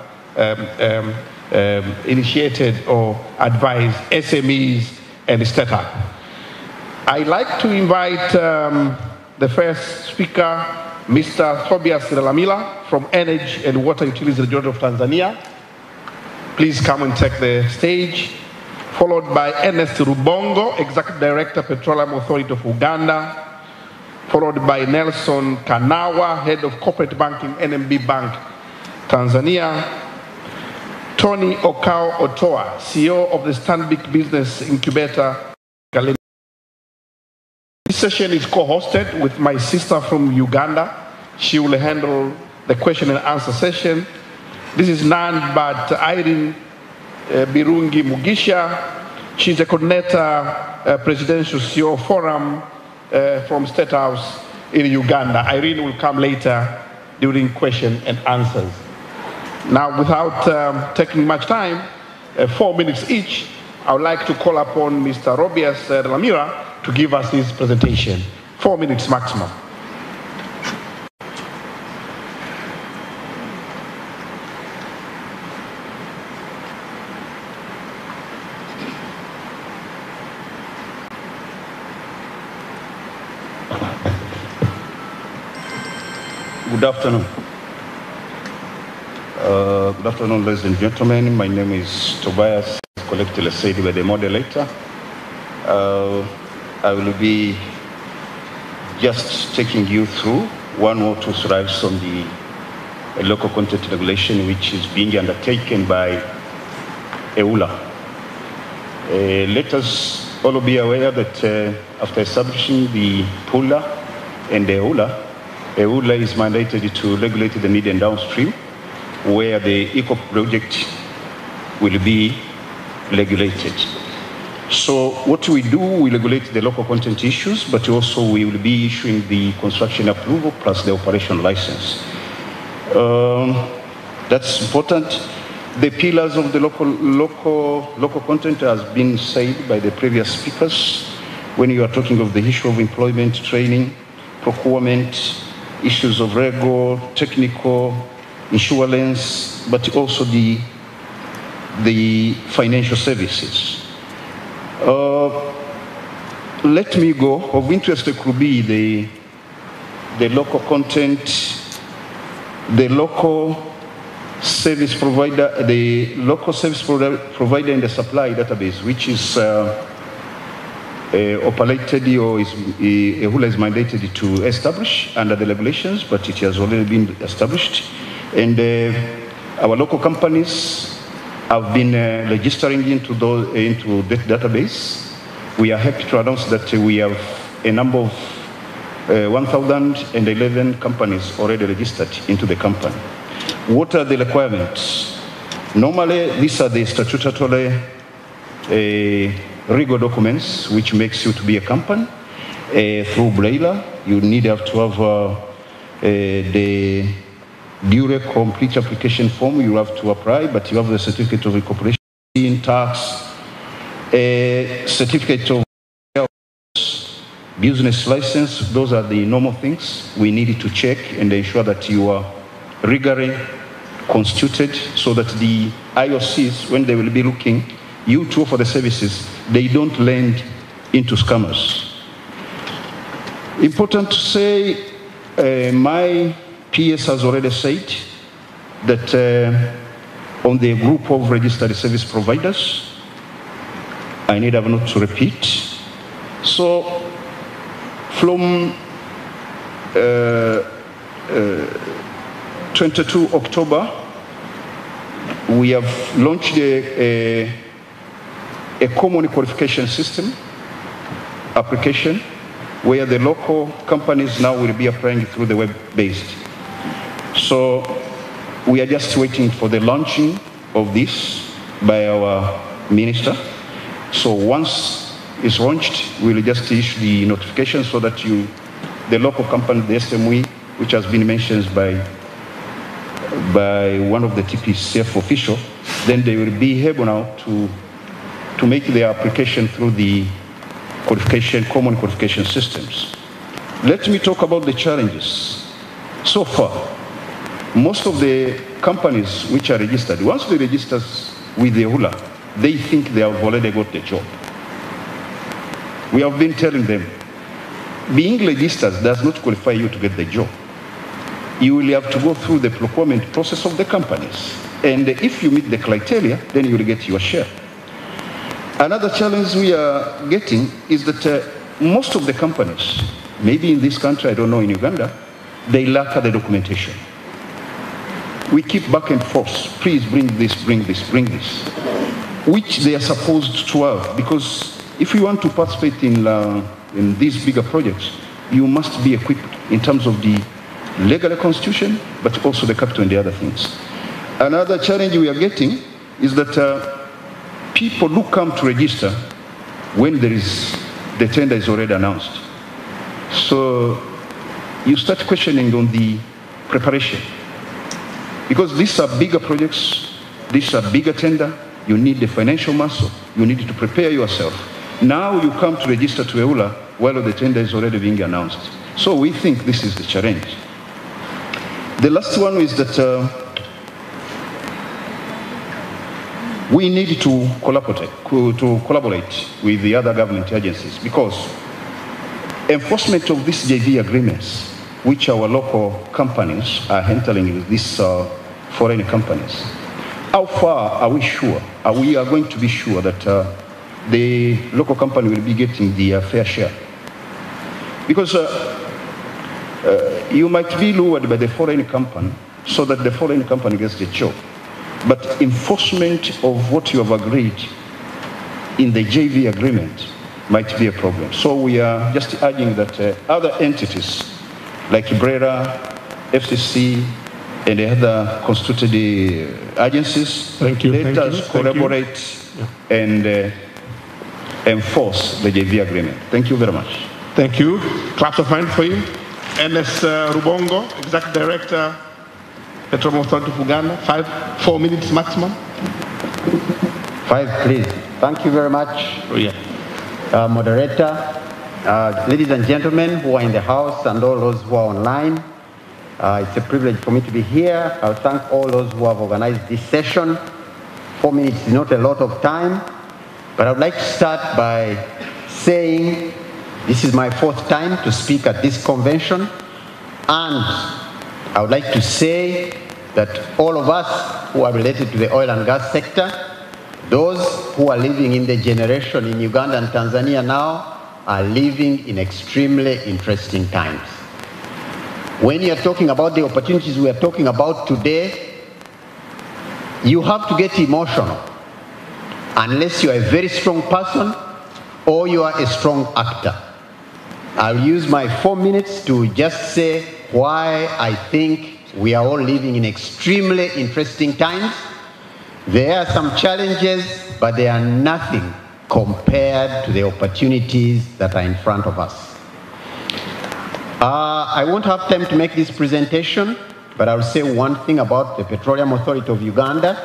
initiated or advised SMEs and startup. I'd like to invite the first speaker, Mr. Tobias Lamila from Energy and Water Utilities Region of Tanzania. Please come and take the stage. Followed by Ernest Rubongo, Executive Director, Petroleum Authority of Uganda. Followed by Nelson Kanawa, Head of Corporate Banking, NMB Bank, Tanzania. Tony Okao Otoa, CEO of the Stanbic Business Incubator. This session is co-hosted with my sister from Uganda. She will handle the question and answer session. This is none but Irene Birungi Mugisha. She's a coordinator, Presidential CEO Forum from State House in Uganda. Irene will come later during question and answers. Now, without taking much time, 4 minutes each, I would like to call upon Mr. Tobias Lamila to give us his presentation. 4 minutes maximum. Good afternoon. Good afternoon, ladies and gentlemen. My name is Tobias, collectively said by the moderator. I will be just taking you through 1 or 2 slides on the local content regulation, which is being undertaken by EULA. Let us all be aware that after establishing the PULA and the EULA is mandated to regulate the mid and downstream, where the Lng Project will be regulated. So what we do, we regulate the local content issues, but also we will be issuing the construction approval plus the operation license. That's important. The pillars of the local content has been said by the previous speakers. When you are talking of the issue of employment, training, procurement, issues of legal, technical, insurance, but also the financial services. Let me go. Of interest could be the local content, the local service provider, provider in the supply database, which is operated or EULA is mandated to establish under the regulations, but it has already been established. And our local companies have been registering into that database. We are happy to announce that we have a number of 1,011 companies already registered into the company. What are the requirements? Normally, these are the statutory legal documents which makes you to be a company. Through BRAILA, you need to have the due complete application form you have to apply, but you have the certificate of incorporation, tax, a certificate of business license, those are the normal things we need to check and ensure that you are regularly constituted so that the IOCs, when they will be looking you to offer the services, they don't lend into scammers. Important to say, my PS has already said that on the group of registered service providers, I need not to repeat. So from 22 October, we have launched a common qualification system application where the local companies now will be applying through the web-based. So we are just waiting for the launching of this by our minister. So once it's launched, we'll just issue the notification so that the local company, the SME, which has been mentioned by one of the TPCF officials, then they will be able now to make their application through the common qualification systems. Let me talk about the challenges. So far, most of the companies which are registered, once they register with the EULA, they think they have already got the job. We have been telling them, being registered does not qualify you to get the job. You will have to go through the procurement process of the companies. And if you meet the criteria, then you will get your share. Another challenge we are getting is that most of the companies, maybe in this country, I don't know, in Uganda, they lack the documentation. We keep back and forth, please bring this, bring this, bring this, which they are supposed to have, because if you want to participate in these bigger projects, you must be equipped in terms of the legal constitution, but also the capital and the other things. Another challenge we are getting is that people do come to register when the tender is already announced. So you start questioning on the preparation. Because these are bigger projects, these are bigger tender, you need the financial muscle, you need to prepare yourself. Now you come to register to EULA while the tender is already being announced. So we think this is the challenge. The last one is that we need to collaborate with the other government agencies, because enforcement of these JV agreements, which our local companies are handling with these foreign companies, how far are we sure? Are we going to be sure that the local company will be getting the fair share? Because you might be lured by the foreign company so that the foreign company gets the job. But enforcement of what you have agreed in the JV agreement might be a problem. So we are just urging that other entities like BRERA, FCC, and the other constituted agencies, let us collaborate and enforce the JV agreement. Thank you very much. Thank you. Claps of hands for you. NS Rubongo, Executive Director, Petroleum Authority of Uganda. 4 minutes maximum. 5, please. Thank you very much, moderator. Ladies and gentlemen who are in the house and all those who are online, it's a privilege for me to be here. I'll thank all those who have organized this session. 4 minutes is not a lot of time, but I would like to start by saying this is my 4th time to speak at this convention, and I would like to say that all of us who are related to the oil and gas sector, those who are living in the generation in Uganda and Tanzania now, are living in extremely interesting times. When you're talking about the opportunities we are talking about today, you have to get emotional unless you are a very strong person or you are a strong actor. I'll use my 4 minutes to just say why I think we are all living in extremely interesting times. There are some challenges, but they are nothing compared to the opportunities that are in front of us. I won't have time to make this presentation, but I'll say one thing about the Petroleum Authority of Uganda.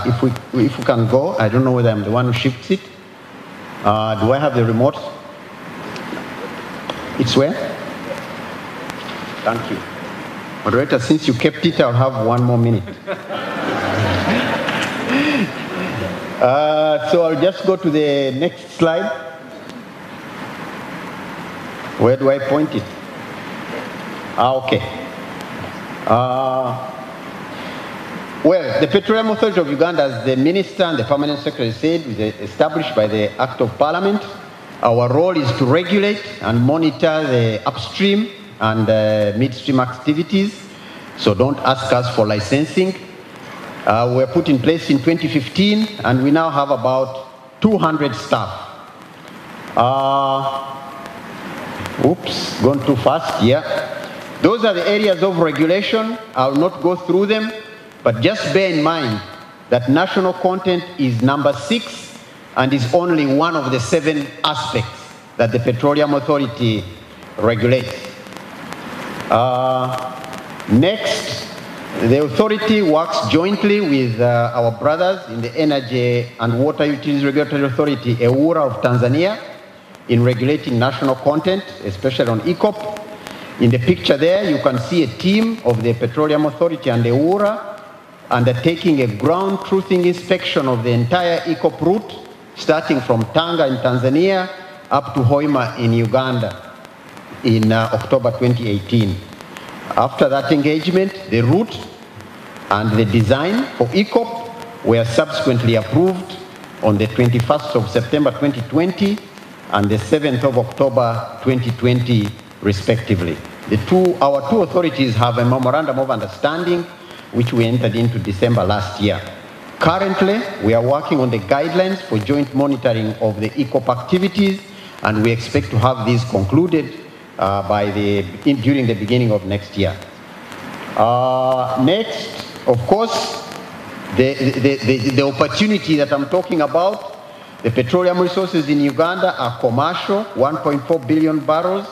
If we can go, I don't know whether I'm the one who shifts it. Do I have the remote? It's where? Thank you. Moderator, since you kept it, I'll have 1 more minute. So I'll just go to the next slide. Where do I point it? Okay. Well, the Petroleum Authority of Uganda, as the Minister and the Permanent Secretary said, was established by the Act of Parliament. Our role is to regulate and monitor the upstream and midstream activities. So don't ask us for licensing. We were put in place in 2015, and we now have about 200 staff. Oops, gone too fast, yeah. Those are the areas of regulation. I will not go through them, but just bear in mind that national content is number 6 and is only one of the 7 aspects that the Petroleum Authority regulates. Next, the authority works jointly with our brothers in the Energy and Water Utilities Regulatory Authority, EWURA of Tanzania, in regulating national content, especially on ECOP. In the picture there, you can see a team of the Petroleum Authority and EWURA undertaking a ground truthing inspection of the entire ECOP route, starting from Tanga in Tanzania up to Hoima in Uganda in October 2018. After that engagement, the route and the design for ECOP were subsequently approved on the 21st of September 2020 and the 7th of October 2020, respectively. Our two authorities have a memorandum of understanding which we entered into December last year. Currently, we are working on the guidelines for joint monitoring of the ECOP activities, and we expect to have these concluded during the beginning of next year. Next, of course, the opportunity that I'm talking about, the petroleum resources in Uganda are commercial, 1.4 billion barrels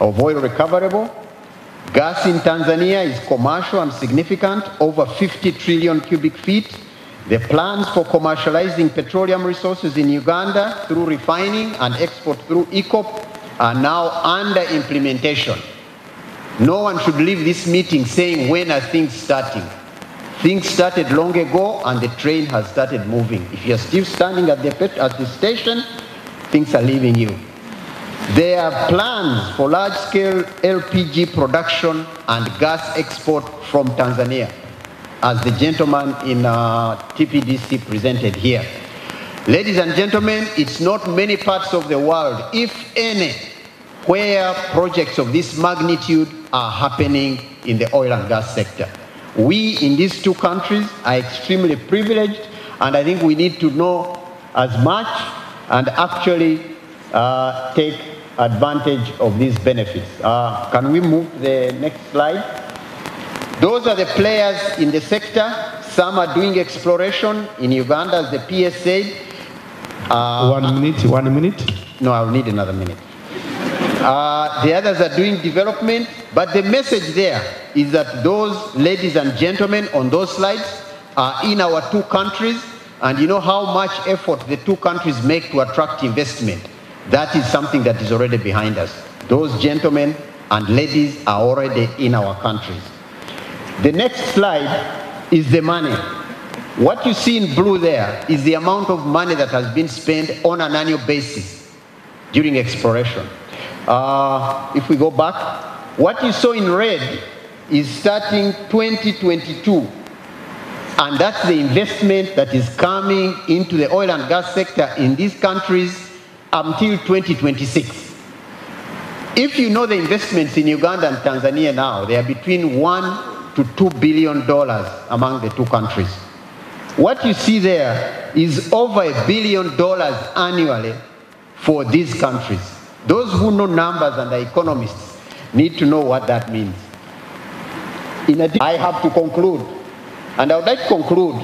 of oil recoverable. Gas in Tanzania is commercial and significant, over 50 trillion cubic feet. The plans for commercializing petroleum resources in Uganda through refining and export through ECOP are now under implementation. No one should leave this meeting saying, when are things starting? Things started long ago and the train has started moving. If you're still standing at the station, things are leaving you. There are plans for large-scale LPG production and gas export from Tanzania, as the gentleman in TPDC presented here. Ladies and gentlemen, it's not many parts of the world, if any, where projects of this magnitude are happening in the oil and gas sector. We in these 2 countries are extremely privileged, and I think we need to know as much and actually take advantage of these benefits. Can we move to the next slide? Those are the players in the sector. Some are doing exploration in Uganda, as the PS said. 1 minute, 1 minute. No, I'll need another minute. The others are doing development, but the message there is that those ladies and gentlemen on those slides are in our 2 countries, and you know how much effort the 2 countries make to attract investment. That is something that is already behind us. Those gentlemen and ladies are already in our countries. The next slide is the money. What you see in blue there is the amount of money that has been spent on an annual basis during exploration. If we go back, what you saw in red is starting 2022. And that's the investment that is coming into the oil and gas sector in these countries until 2026. If you know the investments in Uganda and Tanzania now, they are between $1 to $2 billion among the 2 countries. What you see there is over $1 billion annually for these countries. Those who know numbers and are economists need to know what that means. In addition, I have to conclude, and I would like to conclude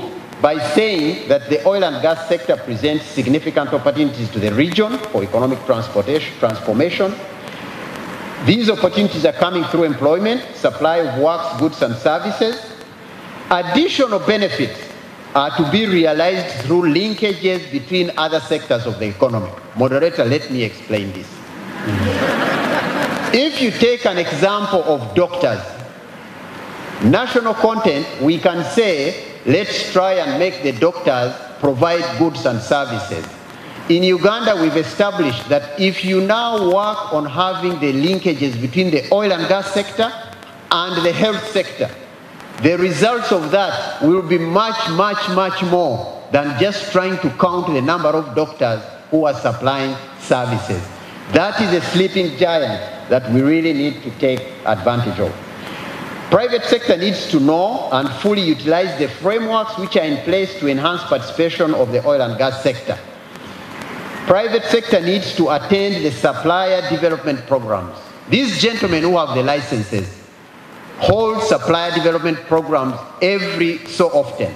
by saying that the oil and gas sector presents significant opportunities to the region for economic transformation. These opportunities are coming through employment, supply of works, goods and services. Additional benefits are to be realized through linkages between other sectors of the economy. Moderator, let me explain this. If you take an example of doctors, national content, we can say, let's try and make the doctors provide goods and services. In Uganda, we've established that if you now work on having the linkages between the oil and gas sector and the health sector, the results of that will be much, much, much more than just trying to count the number of doctors who are supplying services. That is a sleeping giant that we really need to take advantage of. Private sector needs to know and fully utilize the frameworks which are in place to enhance participation of the oil and gas sector. Private sector needs to attend the supplier development programs. These gentlemen who have the licenses hold supplier development programs every so often.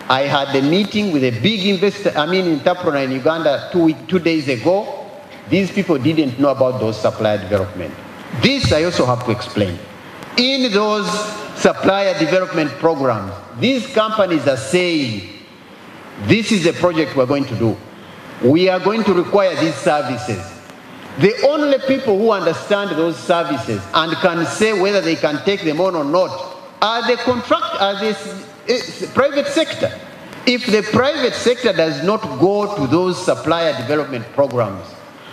I had a meeting with a big entrepreneur in Uganda 2 days ago. These people didn't know about those supplier development. This I also have to explain. In those supplier development programs, these companies are saying, this is a project we're going to do. We are going to require these services. The only people who understand those services and can say whether they can take them on or not are the private sector. If the private sector does not go to those supplier development programs,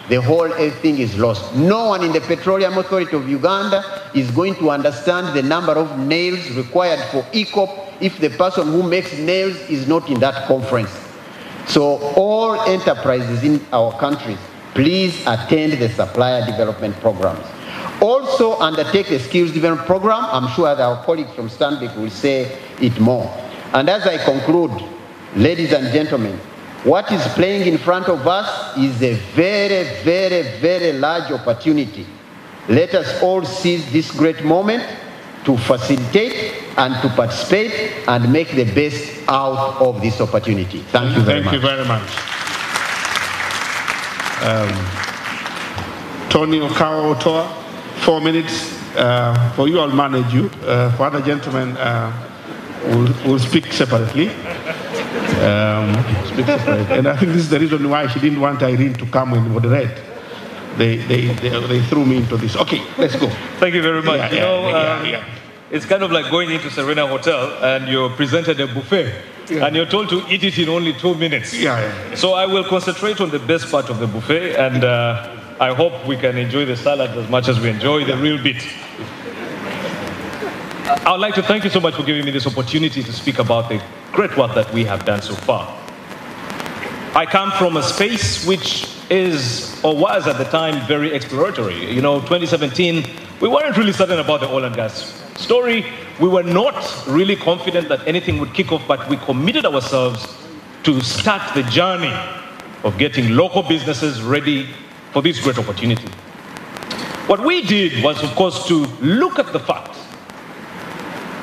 the whole thing is lost. No one in the Petroleum Authority of Uganda is going to understand the number of nails required for ECOP if the person who makes nails is not in that conference. So all enterprises in our countries, please attend the supplier development programs. Also undertake the skills development program. I'm sure that our colleagues from Stanbic will say it more. And as I conclude, ladies and gentlemen, what is playing in front of us is a very, very, very large opportunity. Let us all seize this great moment to facilitate and to participate and make the best out of this opportunity. Thank you very much. Thank you very much. Tony Okawa Otoa, 4 minutes. For you, I'll manage you. For other gentlemen, we'll speak separately. And I think this is the reason why she didn't want Irene to come and moderate. They threw me into this. Okay, let's go. Thank you very much. It's kind of like going into Serena Hotel and you're presented a buffet and you're told to eat it in only 2 minutes. So I will concentrate on the best part of the buffet, and I hope we can enjoy the salad as much as we enjoy the real bit. I would like to thank you so much for giving me this opportunity to speak about the great work that we have done so far. I come from a space which is, or was at the time, very exploratory. You know, 2017, we weren't really certain about the oil and gas story. We were not really confident that anything would kick off, but we committed ourselves to start the journey of getting local businesses ready for this great opportunity. What we did was, of course, to look at the facts.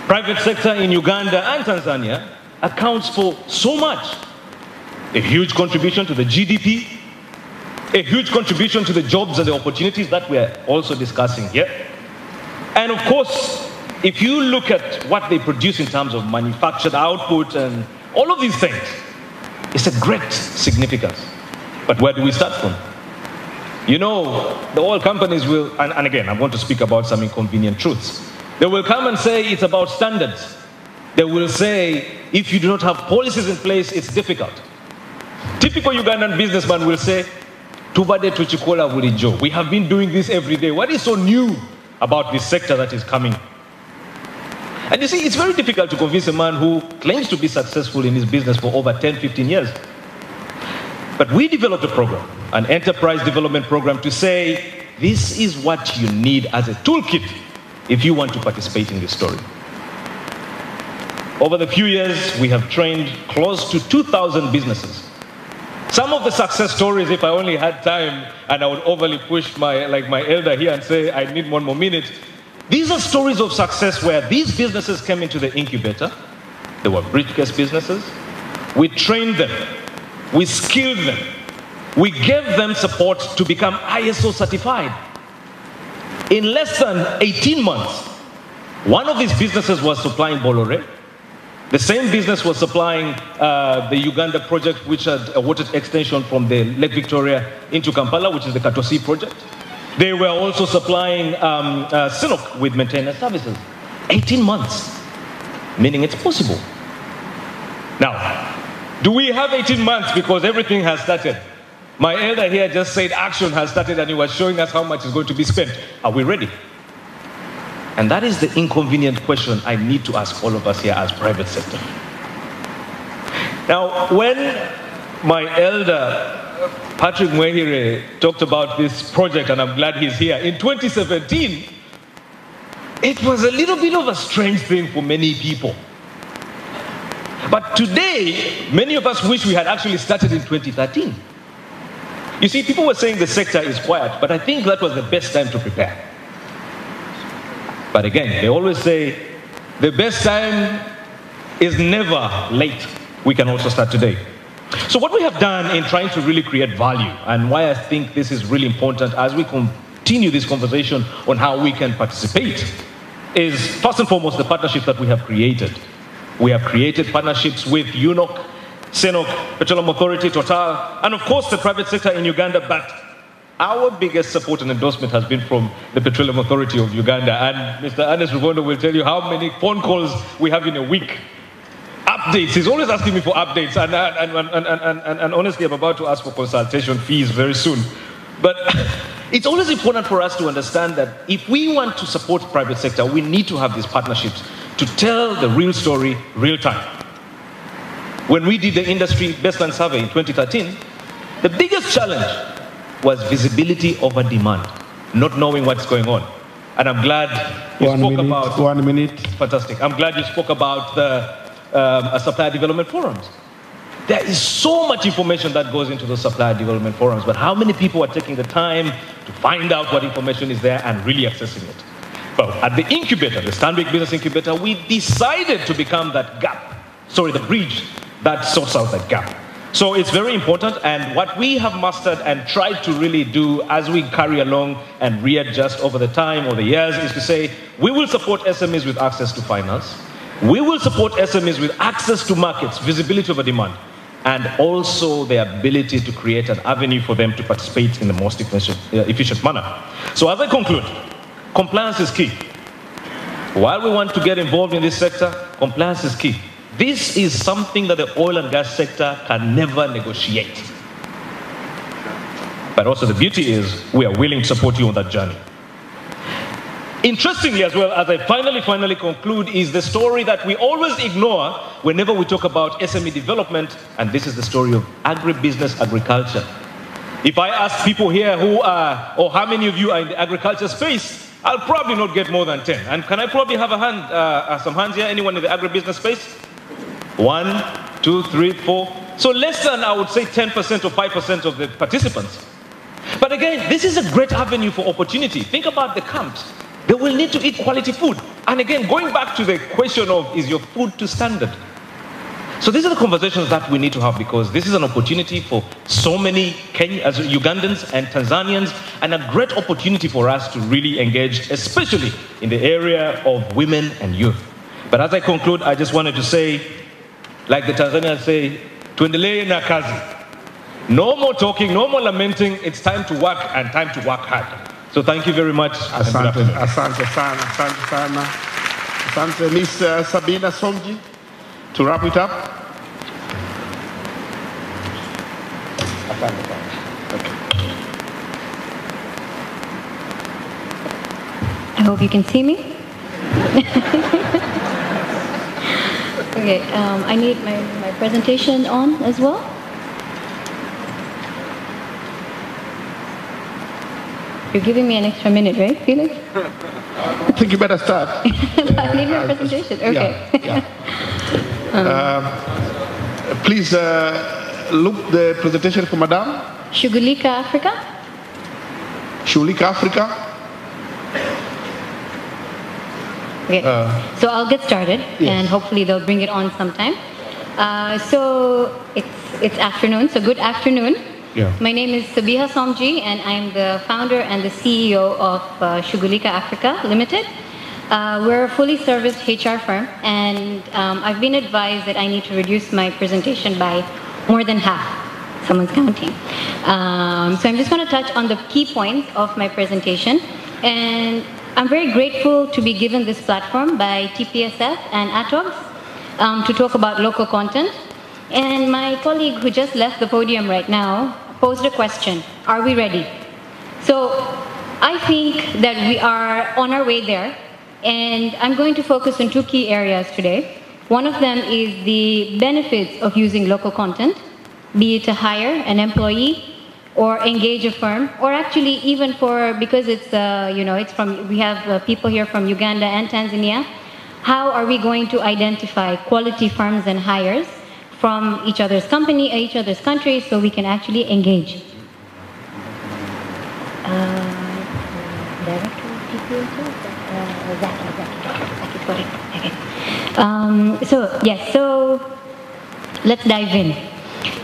Private sector in Uganda and Tanzania accounts for so much. A huge contribution to the GDP, a huge contribution to the jobs and the opportunities that we are also discussing here. And of course, if you look at what they produce in terms of manufactured output and all of these things, it's a great significance. But where do we start from? You know, the oil companies will, and again, I'm going to speak about some inconvenient truths. They will come and say it's about standards. They will say, if you do not have policies in place, it's difficult. Typical Ugandan businessman will say, Tubade tuchikola bulijjo. We have been doing this every day. What is so new about this sector that is coming? And you see, it's very difficult to convince a man who claims to be successful in his business for over 10, 15 years. But we developed a program, an enterprise development program, to say, this is what you need as a toolkit if you want to participate in this story. Over the few years, we have trained close to 2,000 businesses. Some of the success stories, if I only had time, and I would overly push my elder here and say, I need 1 more minute. These are stories of success where these businesses came into the incubator. They were briefcase businesses. We trained them. We skilled them. We gave them support to become ISO certified. In less than 18 months, one of these businesses was supplying Bolore. The same business was supplying the Uganda project, which had a water extension from the Lake Victoria into Kampala, which is the Katosi project. They were also supplying Sinnock with maintenance services. 18 months, meaning it's possible. Now, do we have 18 months because everything has started? My elder here just said action has started and he was showing us how much is going to be spent. Are we ready? And that is the inconvenient question I need to ask all of us here as private sector. Now, when my elder, Patrick Mwehire, talked about this project, and I'm glad he's here, in 2017, it was a little bit of a strange thing for many people. But today, many of us wish we had actually started in 2013. You see, people were saying the sector is quiet, but I think that was the best time to prepare. But again, they always say, the best time is never late. We can also start today. So what we have done in trying to really create value, and why I think this is really important as we continue this conversation on how we can participate, is first and foremost the partnerships that we have created. We have created partnerships with UNOC, Sinnock, Petroleum Authority, Total, and of course the private sector in Uganda, but our biggest support and endorsement has been from the Petroleum Authority of Uganda. And Mr. Ernest Ruvondo will tell you how many phone calls we have in a week. Updates, he's always asking me for updates, and honestly I'm about to ask for consultation fees very soon. But it's always important for us to understand that if we want to support private sector, we need to have these partnerships to tell the real story, real time. When we did the industry baseline survey in 2013, the biggest challenge was visibility over demand, not knowing what's going on. And I'm glad you spoke about... 1 minute. Fantastic. I'm glad you spoke about the supplier development forums. There is so much information that goes into the supplier development forums, but how many people are taking the time to find out what information is there and really accessing it? Well, at the incubator, the Stanbic Business Incubator, we decided to become that gap, the bridge that sorts out that gap. So it's very important, and what we have mastered and tried to really do as we carry along and readjust over the time or the years is to say, we will support SMEs with access to finance, we will support SMEs with access to markets, visibility over demand, and also the ability to create an avenue for them to participate in the most efficient manner. So as I conclude, compliance is key. While we want to get involved in this sector, compliance is key. This is something that the oil and gas sector can never negotiate. But also the beauty is we are willing to support you on that journey. Interestingly as well, as I finally conclude, is the story that we always ignore whenever we talk about SME development, and this is the story of agribusiness, agriculture. If I ask people here who are, or how many of you are in the agriculture space, I'll probably not get more than 10. And can I probably have a hand, some hands here? Anyone in the agribusiness space? 1, 2, 3, 4. So less than, I would say, 10% or 5% of the participants. But again, this is a great avenue for opportunity. Think about the camps. They will need to eat quality food. And again, going back to the question of, is your food to standard? So these are the conversations that we need to have, because this is an opportunity for so many Ugandans and Tanzanians, and a great opportunity for us to really engage, especially in the area of women and youth. But as I conclude, I just wanted to say, like the Tanzanians say, tuendelee na kazi. No more talking, no more lamenting. It's time to work, and time to work hard. So thank you very much. Asante sana. Asante, Miss Sabina Somji, to wrap it up. I hope you can see me. Okay, I need my presentation on as well. You're giving me an extra minute, right, Felix? I think you better start. I need my presentation, okay. Please look the presentation for Madame. Shughulika Africa. Shughulika Africa. Okay, so I'll get started, and hopefully they'll bring it on sometime. So it's afternoon, so good afternoon. Yeah. My name is Sabiha Somji, and I'm the founder and the CEO of Shughulika Africa Limited. We're a fully serviced HR firm, and I've been advised that I need to reduce my presentation by more than half. someone's counting. So I'm just going to touch on the key points of my presentation. And I'm very grateful to be given this platform by TPSF and ATOGS to talk about local content. And my colleague who just left the podium right now posed a question: are we ready? So I think that we are on our way there, and I'm going to focus on two key areas today. One of them is the benefits of using local content, be it to hire an employee or engage a firm, or actually even for, because it's, we have people here from Uganda and Tanzania, how are we going to identify quality firms and hires from each other's company, each other's countries, so we can actually engage. So let's dive in.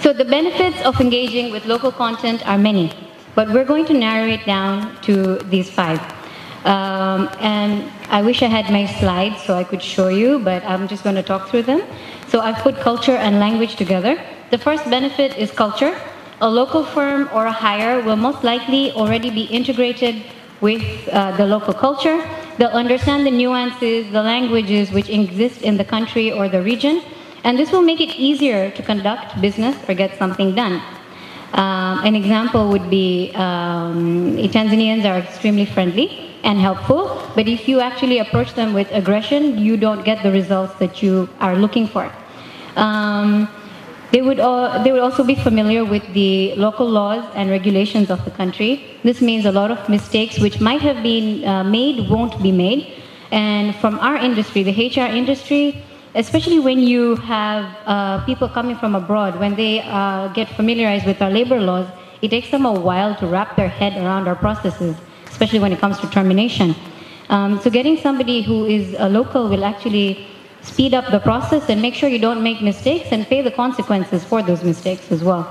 So the benefits of engaging with local content are many, but we're going to narrow it down to these 5. And I wish I had my slides so I could show you, but I'm just going to talk through them. So I've put culture and language together. The first benefit is culture. A local firm or a hire will most likely already be integrated with the local culture. They'll understand the nuances, the languages which exist in the country or the region, and this will make it easier to conduct business or get something done. An example would be Tanzanians are extremely friendly and helpful, but if you actually approach them with aggression, you don't get the results that you are looking for. They would also be familiar with the local laws and regulations of the country. This means a lot of mistakes which might have been made won't be made. And from our industry, the HR industry, especially when you have people coming from abroad, when they get familiarized with our labor laws, it takes them a while to wrap their head around our processes, especially when it comes to termination. So getting somebody who is a local will actually speed up the process and make sure you don't make mistakes and pay the consequences for those mistakes as well.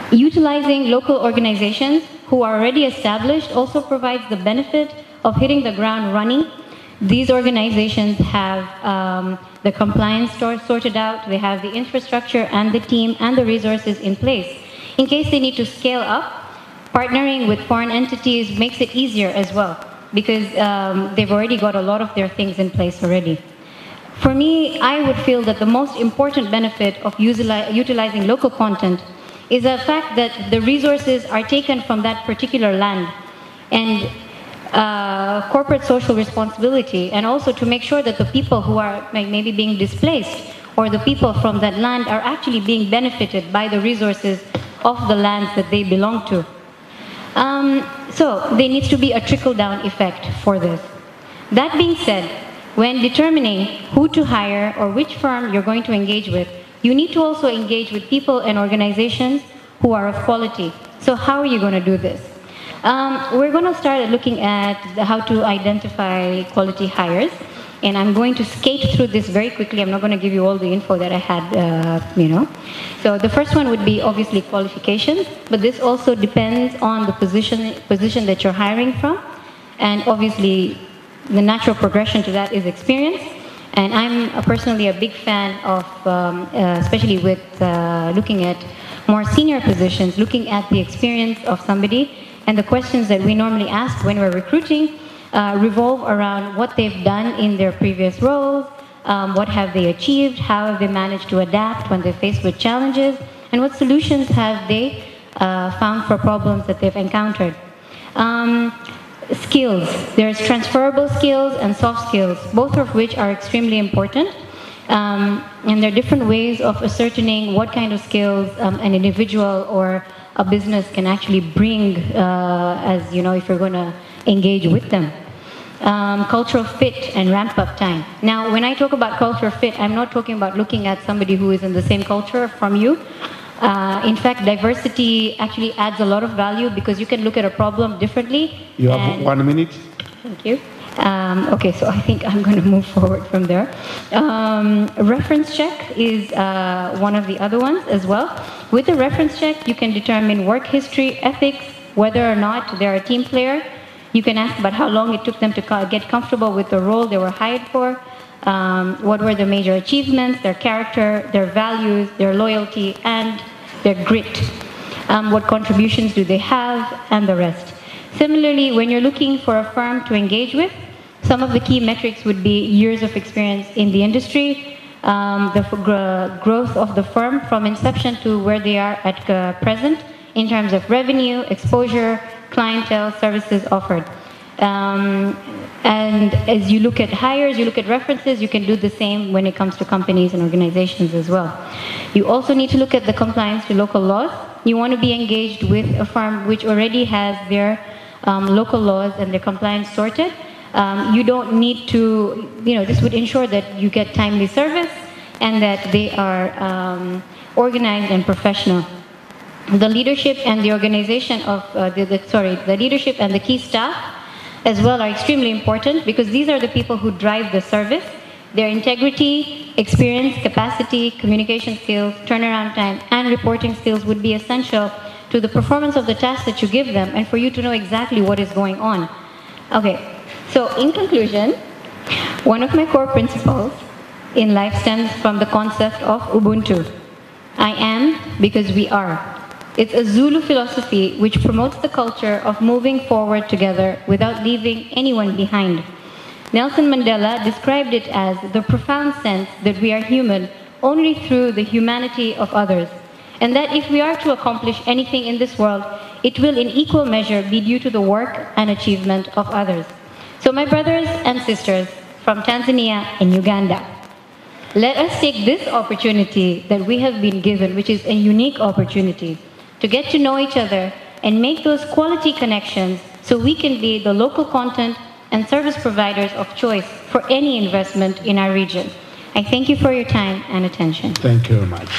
Utilizing local organizations who are already established also provides the benefit of hitting the ground running. These organizations have the compliance sorted out, they have the infrastructure and the team and the resources in place. In case they need to scale up, partnering with foreign entities makes it easier as well, because they've already got a lot of their things in place already. For me, I would feel that the most important benefit of utilizing local content is the fact that the resources are taken from that particular land, and corporate social responsibility, and also to make sure that the people who are maybe being displaced or the people from that land are actually being benefited by the resources of the lands that they belong to. So there needs to be a trickle-down effect for this. That being said, when determining who to hire or which firm you're going to engage with, you need to also engage with people and organizations who are of quality. So how are you going to do this? We're going to start looking at how to identify quality hires, and I'm going to skate through this very quickly. I'm not going to give you all the info that I had, So the first one would be obviously qualifications, but this also depends on the position that you're hiring from, and obviously the natural progression to that is experience. And I'm personally a big fan of, especially with looking at more senior positions, looking at the experience of somebody. And the questions that we normally ask when we're recruiting revolve around what they've done in their previous roles, what have they achieved, how have they managed to adapt when they're faced with challenges, and what solutions have they found for problems that they've encountered. Skills. There's transferable skills and soft skills, both of which are extremely important. And there are different ways of ascertaining what kind of skills an individual or a business can actually bring, if you're going to engage with them. Cultural fit and ramp-up time. Now, when I talk about cultural fit, I'm not talking about looking at somebody who is in the same culture from you. In fact, diversity actually adds a lot of value because you can look at a problem differently. You have 1 minute. Thank you. Okay, so I think I'm going to move forward from there. Reference check is one of the other ones as well. With a reference check, you can determine work history, ethics, whether or not they're a team player. You can ask about how long it took them to get comfortable with the role they were hired for. what were the major achievements, their character, their values, their loyalty, and their grit. What contributions do they have, and the rest. Similarly, when you're looking for a firm to engage with, some of the key metrics would be years of experience in the industry, the growth of the firm from inception to where they are at present in terms of revenue, exposure, clientele, services offered. And as you look at hires, you look at references, you can do the same when it comes to companies and organizations as well. You also need to look at the compliance to local laws. You want to be engaged with a firm which already has their local laws and their compliance sorted. You don't need to, this would ensure that you get timely service and that they are organized and professional. The leadership and the organization of, the leadership and the key staff as well are extremely important because these are the people who drive the service. Their integrity, experience, capacity, communication skills, turnaround time, and reporting skills would be essential to the performance of the task that you give them and for you to know exactly what is going on. Okay, so in conclusion, one of my core principles in life stems from the concept of Ubuntu. I am because we are. It's a Zulu philosophy which promotes the culture of moving forward together without leaving anyone behind. Nelson Mandela described it as the profound sense that we are human only through the humanity of others, and that if we are to accomplish anything in this world, it will in equal measure be due to the work and achievement of others. So my brothers and sisters from Tanzania and Uganda, let us take this opportunity that we have been given, which is a unique opportunity, to get to know each other and make those quality connections so we can be the local content and service providers of choice for any investment in our region. I thank you for your time and attention. Thank you very much.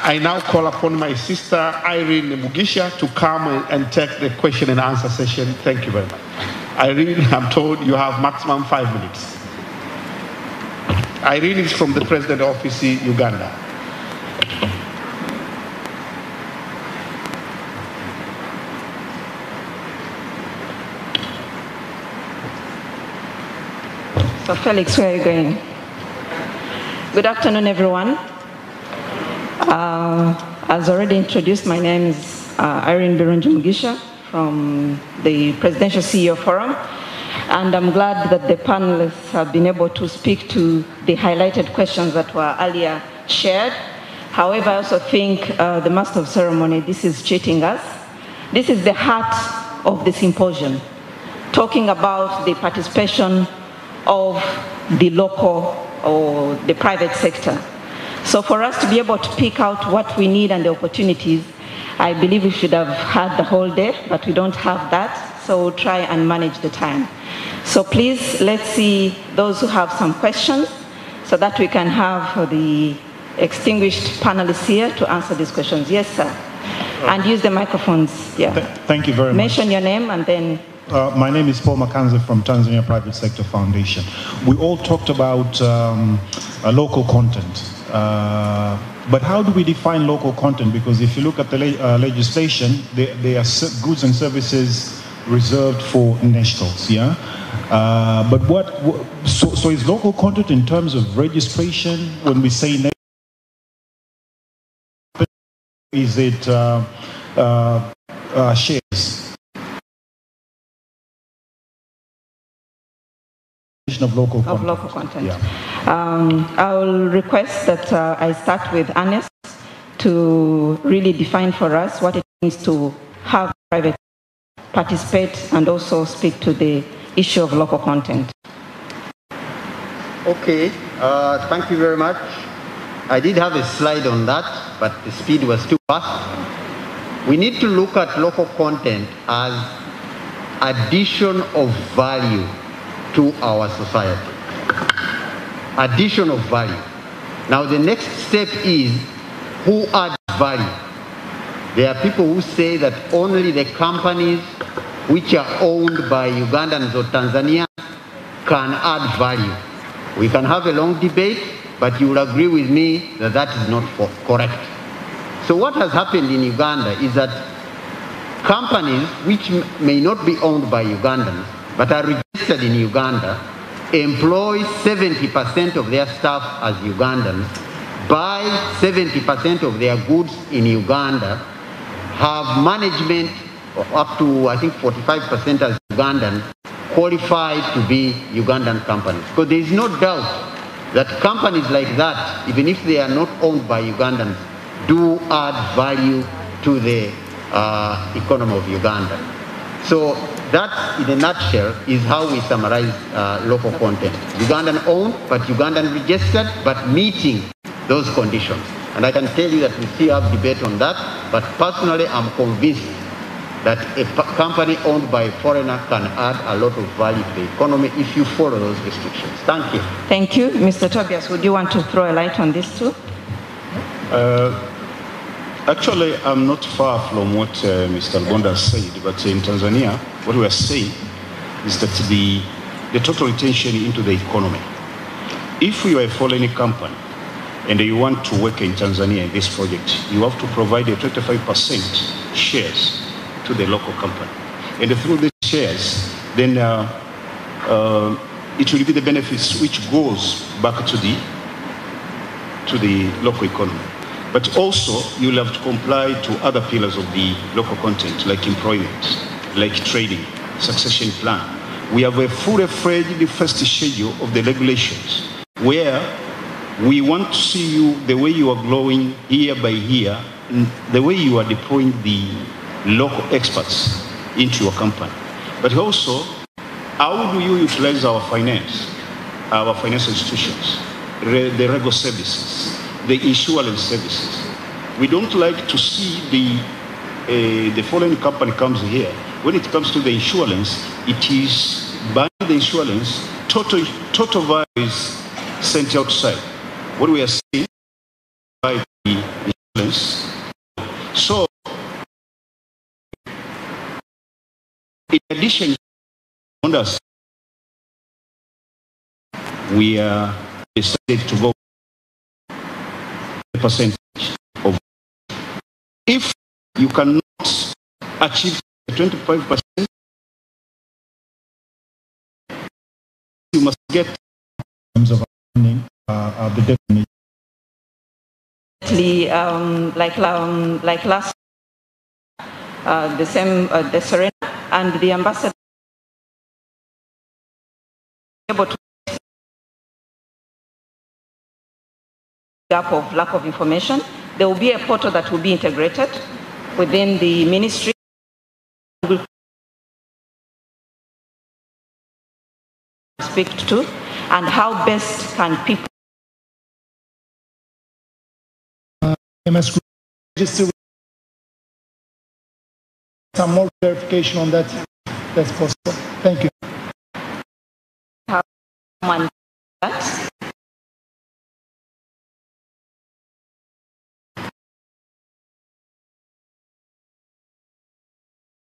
I now call upon my sister Irene Mugisha to come and take the question and answer session. Thank you very much. Irene, I'm told you have maximum 5 minutes. Irene is from the President Office, Uganda. So Felix, where are you going? Good afternoon, everyone. As already introduced, my name is Irene Birungi Mugisha from the Presidential CEO Forum, and I'm glad that the panelists have been able to speak to the highlighted questions that were earlier shared. However, I also think the Master of Ceremony, this is cheating us. This is the heart of the symposium, talking about the participation of the local or the private sector. So for us to be able to pick out what we need and the opportunities, I believe we should have had the whole day, but we don't have that, so we'll try and manage the time. So please, let's see those who have some questions so that we can have the extinguished panelists here to answer these questions. Yes, sir. And use the microphones. Yeah. Thank you very much. Mention your name and then... my name is Paul Makanza from Tanzania Private Sector Foundation. We all talked about local content. But how do we define local content? Because if you look at the legislation, there are goods and services reserved for nationals, yeah? But so is local content in terms of registration when we say is it shares? Of local content. Yeah. I will request that I start with Ernest to really define for us what it means to have private participate and also speak to the issue of local content. Okay, thank you very much. I did have a slide on that, but the speed was too fast. We need to look at local content as addition of value to our society. Addition of value. Now the next step is who adds value. There are people who say that only the companies which are owned by Ugandans or Tanzanians can add value. We can have a long debate, but you will agree with me that that is not correct. So what has happened in Uganda is that companies which may not be owned by Ugandans but are registered in Uganda employ 70% of their staff as Ugandans, buy 70% of their goods in Uganda, have management up to, I think, 45% as Ugandan, qualified to be Ugandan companies. Because there is no doubt that companies like that, even if they are not owned by Ugandans, do add value to the economy of Uganda. So that, in a nutshell, is how we summarize local content. Ugandan owned, but Ugandan registered, but meeting those conditions. And I can tell you that we still have debate on that, but personally I'm convinced that a company owned by a foreigner can add a lot of value to the economy if you follow those restrictions. Thank you. Thank you. Mr. Tobias, would you want to throw a light on this too? Actually, I'm not far from what Mr. Albonda said, but in Tanzania, what we are saying is that the total retention into the economy. If you are a foreign company and you want to work in Tanzania in this project, you have to provide a 25% shares to the local company. And through these shares, then it will be the benefits which goes back to the local economy. But also, you'll have to comply to other pillars of the local content, like employment, like trading, succession plan. We have a fully-fledged first schedule of the regulations, where we want to see you, the way you are growing year by year, the way you are deploying the local experts into your company. But also, how do you utilize our financial institutions, the legal services, the insurance services? We don't like to see the foreign company comes here. When it comes to the insurance, it is by the insurance, total value is sent outside. What we are seeing by the insurance. So, in addition to us, we are decided to go a percentage of. If you cannot achieve 25%, you must get in terms of funding the definition. Like last, the Serena and the ambassador able to gap of lack of information. There will be a portal that will be integrated within the ministry. Speak to, and how best can people MS just to some more clarification on that, that's possible. Thank you.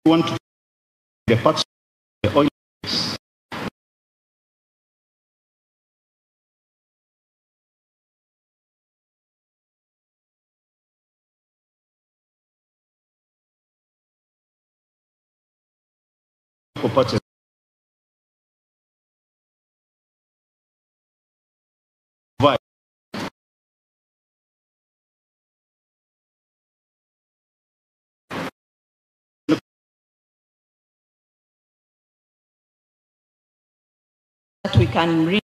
You want to the parts of the oil. Parts that we can read.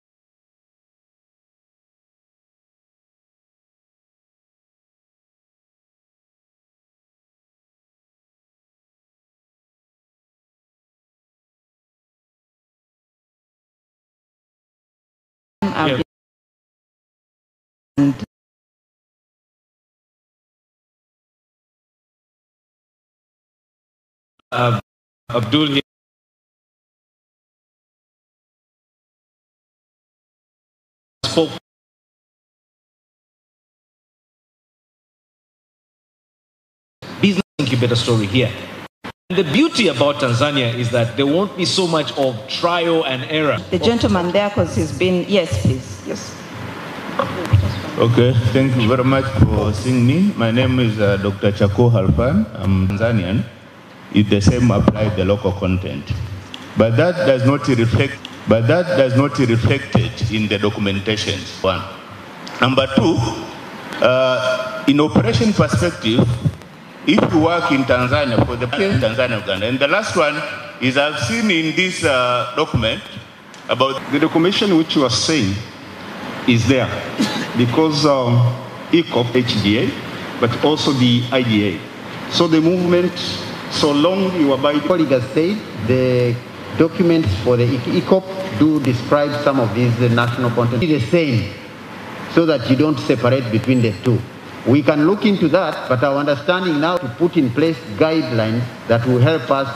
Yeah. Abdul here. Spoke business incubator story here. And the beauty about Tanzania is that there won't be so much of trial and error. The gentleman there, because he's been, yes, please, yes. Okay, thank you very much for seeing me. My name is Dr. Chako Halpan. I'm Tanzanian. It's the same apply the local content. But that does not reflect but that does not reflect it in the documentation. One. Number two, in operation perspective, if you work in Tanzania for the Tanzania, Uganda, and the last one is I've seen in this document about the documentation which you are saying is there because ECOP, HDA, but also the IDA. So the movement, so long you abide. My colleague has said the documents for the ECOP do describe some of these national content. The same, so that you don't separate between the two. We can look into that, but our understanding now to put in place guidelines that will help us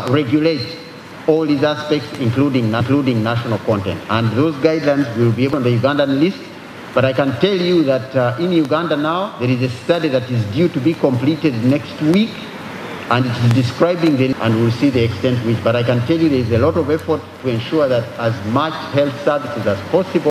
regulate all these aspects, including national content. And those guidelines will be on the Ugandan list. But I can tell you that in Uganda now, there is a study that is due to be completed next week, and it is describing and we'll see the extent which. But I can tell you there is a lot of effort to ensure that as much health services as possible